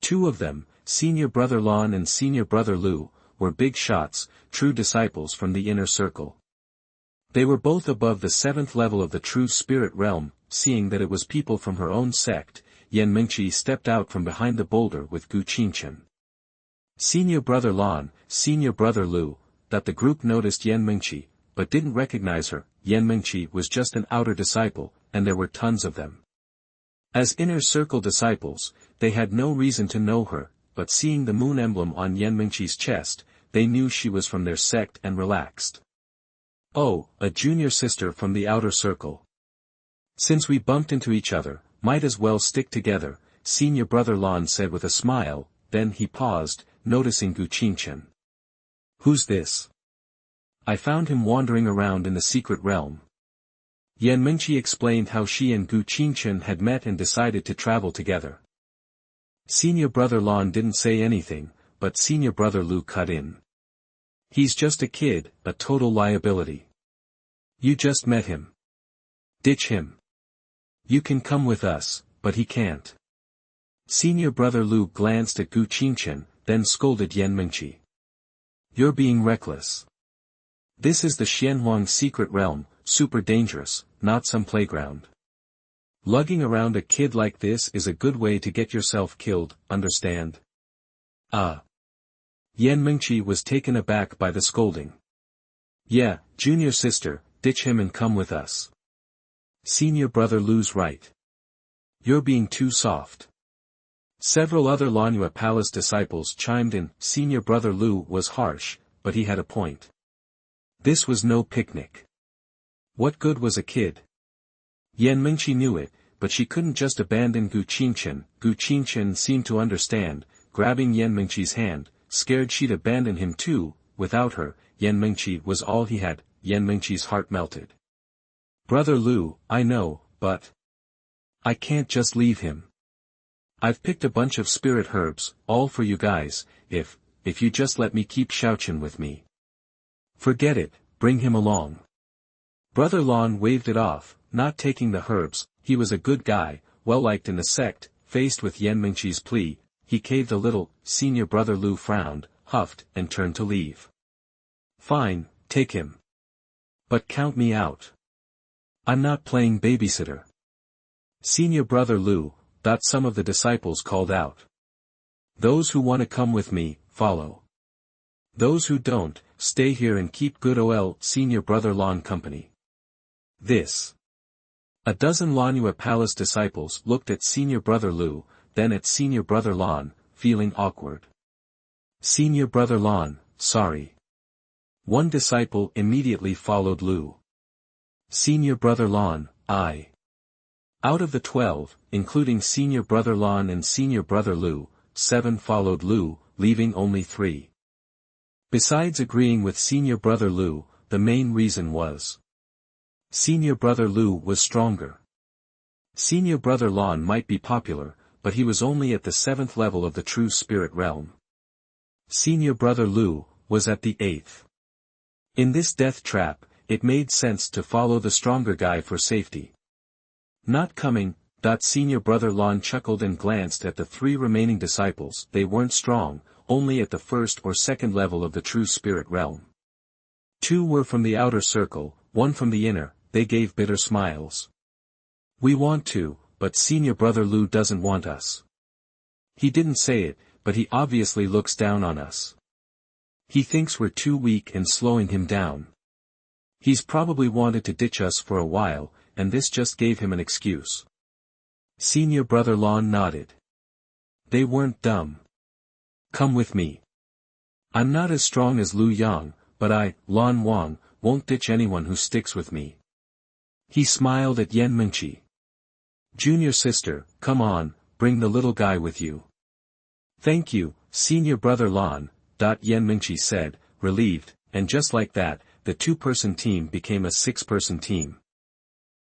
Two of them, Senior Brother Lon and Senior Brother Lu, were big shots, true disciples from the inner circle. They were both above the 7th level of the true spirit realm. Seeing that it was people from her own sect, Yan Mengqi stepped out from behind the boulder with Gu Qingchen. Senior Brother Lon, Senior Brother Lu. The group noticed Yan Mengqi, but didn't recognize her. Yan Mengqi was just an outer disciple, and there were tons of them. As inner circle disciples, they had no reason to know her, but seeing the moon emblem on Yan Mengqi's chest, they knew she was from their sect and relaxed. Oh, a junior sister from the outer circle. Since we bumped into each other, might as well stick together, Senior Brother Lon said with a smile. Then he paused, noticing Gu Qingchen. Who's this? I found him wandering around in the secret realm. Yan Mingqi explained how she and Gu Qingchen had met and decided to travel together. Senior brother Lan didn't say anything, but senior brother Lu cut in. He's just a kid, a total liability. You just met him. Ditch him. You can come with us, but he can't. Senior brother Lu glanced at Gu Qingchen, then scolded Yan Mingqi. You're being reckless. This is the Xianhuang secret realm, super dangerous, not some playground. Lugging around a kid like this is a good way to get yourself killed, understand? Yan Mingqi was taken aback by the scolding. Yeah, junior sister, ditch him and come with us. Senior brother Lu's right. You're being too soft. Several other Lanhua Palace disciples chimed in. Senior brother Lu was harsh, but he had a point. This was no picnic. What good was a kid? Yan Mingqi knew it, but she couldn't just abandon Gu Qingchen. Gu Qingchen seemed to understand, grabbing Yan Mingqi's hand, scared she'd abandon him too. Without her, Yan Mingqi was all he had. Yan Mingqi's heart melted. Brother Lu, I know, but I can't just leave him. I've picked a bunch of spirit herbs, all for you guys, if you just let me keep Xiaoqian with me. Forget it, bring him along. Brother Lan waved it off, not taking the herbs. He was a good guy, well-liked in the sect. Faced with Yan Mingqi's plea, he caved a little. Senior brother Lu frowned, huffed, and turned to leave. Fine, take him. But count me out. I'm not playing babysitter. Senior brother Lu, some of the disciples called out. Those who want to come with me, follow. Those who don't, stay here and keep good ol' senior brother Lan company. This. A dozen Lanhua Palace disciples looked at senior brother Lu, then at senior brother Lan, feeling awkward. Senior brother Lan, sorry. One disciple immediately followed Lu. Senior brother Lan, I. Out of the 12, including senior brother Lan and senior brother Lu, 7 followed Lu, leaving only 3. Besides agreeing with senior brother Lu, the main reason was senior brother Lu was stronger. Senior brother Lan might be popular, but he was only at the 7th level of the true spirit realm. Senior brother Lu was at the 8th. In this death trap, it made sense to follow the stronger guy for safety. Not coming. Senior brother Lan chuckled and glanced at the 3 remaining disciples. They weren't strong, only at the 1st or 2nd level of the true spirit realm. 2 were from the outer circle, 1 from the inner. They gave bitter smiles. We want to, but senior brother Lu doesn't want us. He didn't say it, but he obviously looks down on us. He thinks we're too weak and slowing him down. He's probably wanted to ditch us for a while, and this just gave him an excuse. Senior brother Lan nodded. They weren't dumb. Come with me. I'm not as strong as Lu Yang, but I, Lan Wang, won't ditch anyone who sticks with me. He smiled at Yan Mingqi. Junior sister, come on, bring the little guy with you. Thank you, senior brother Lan, Yan Mingqi said, relieved, and just like that, the 2-person team became a 6-person team.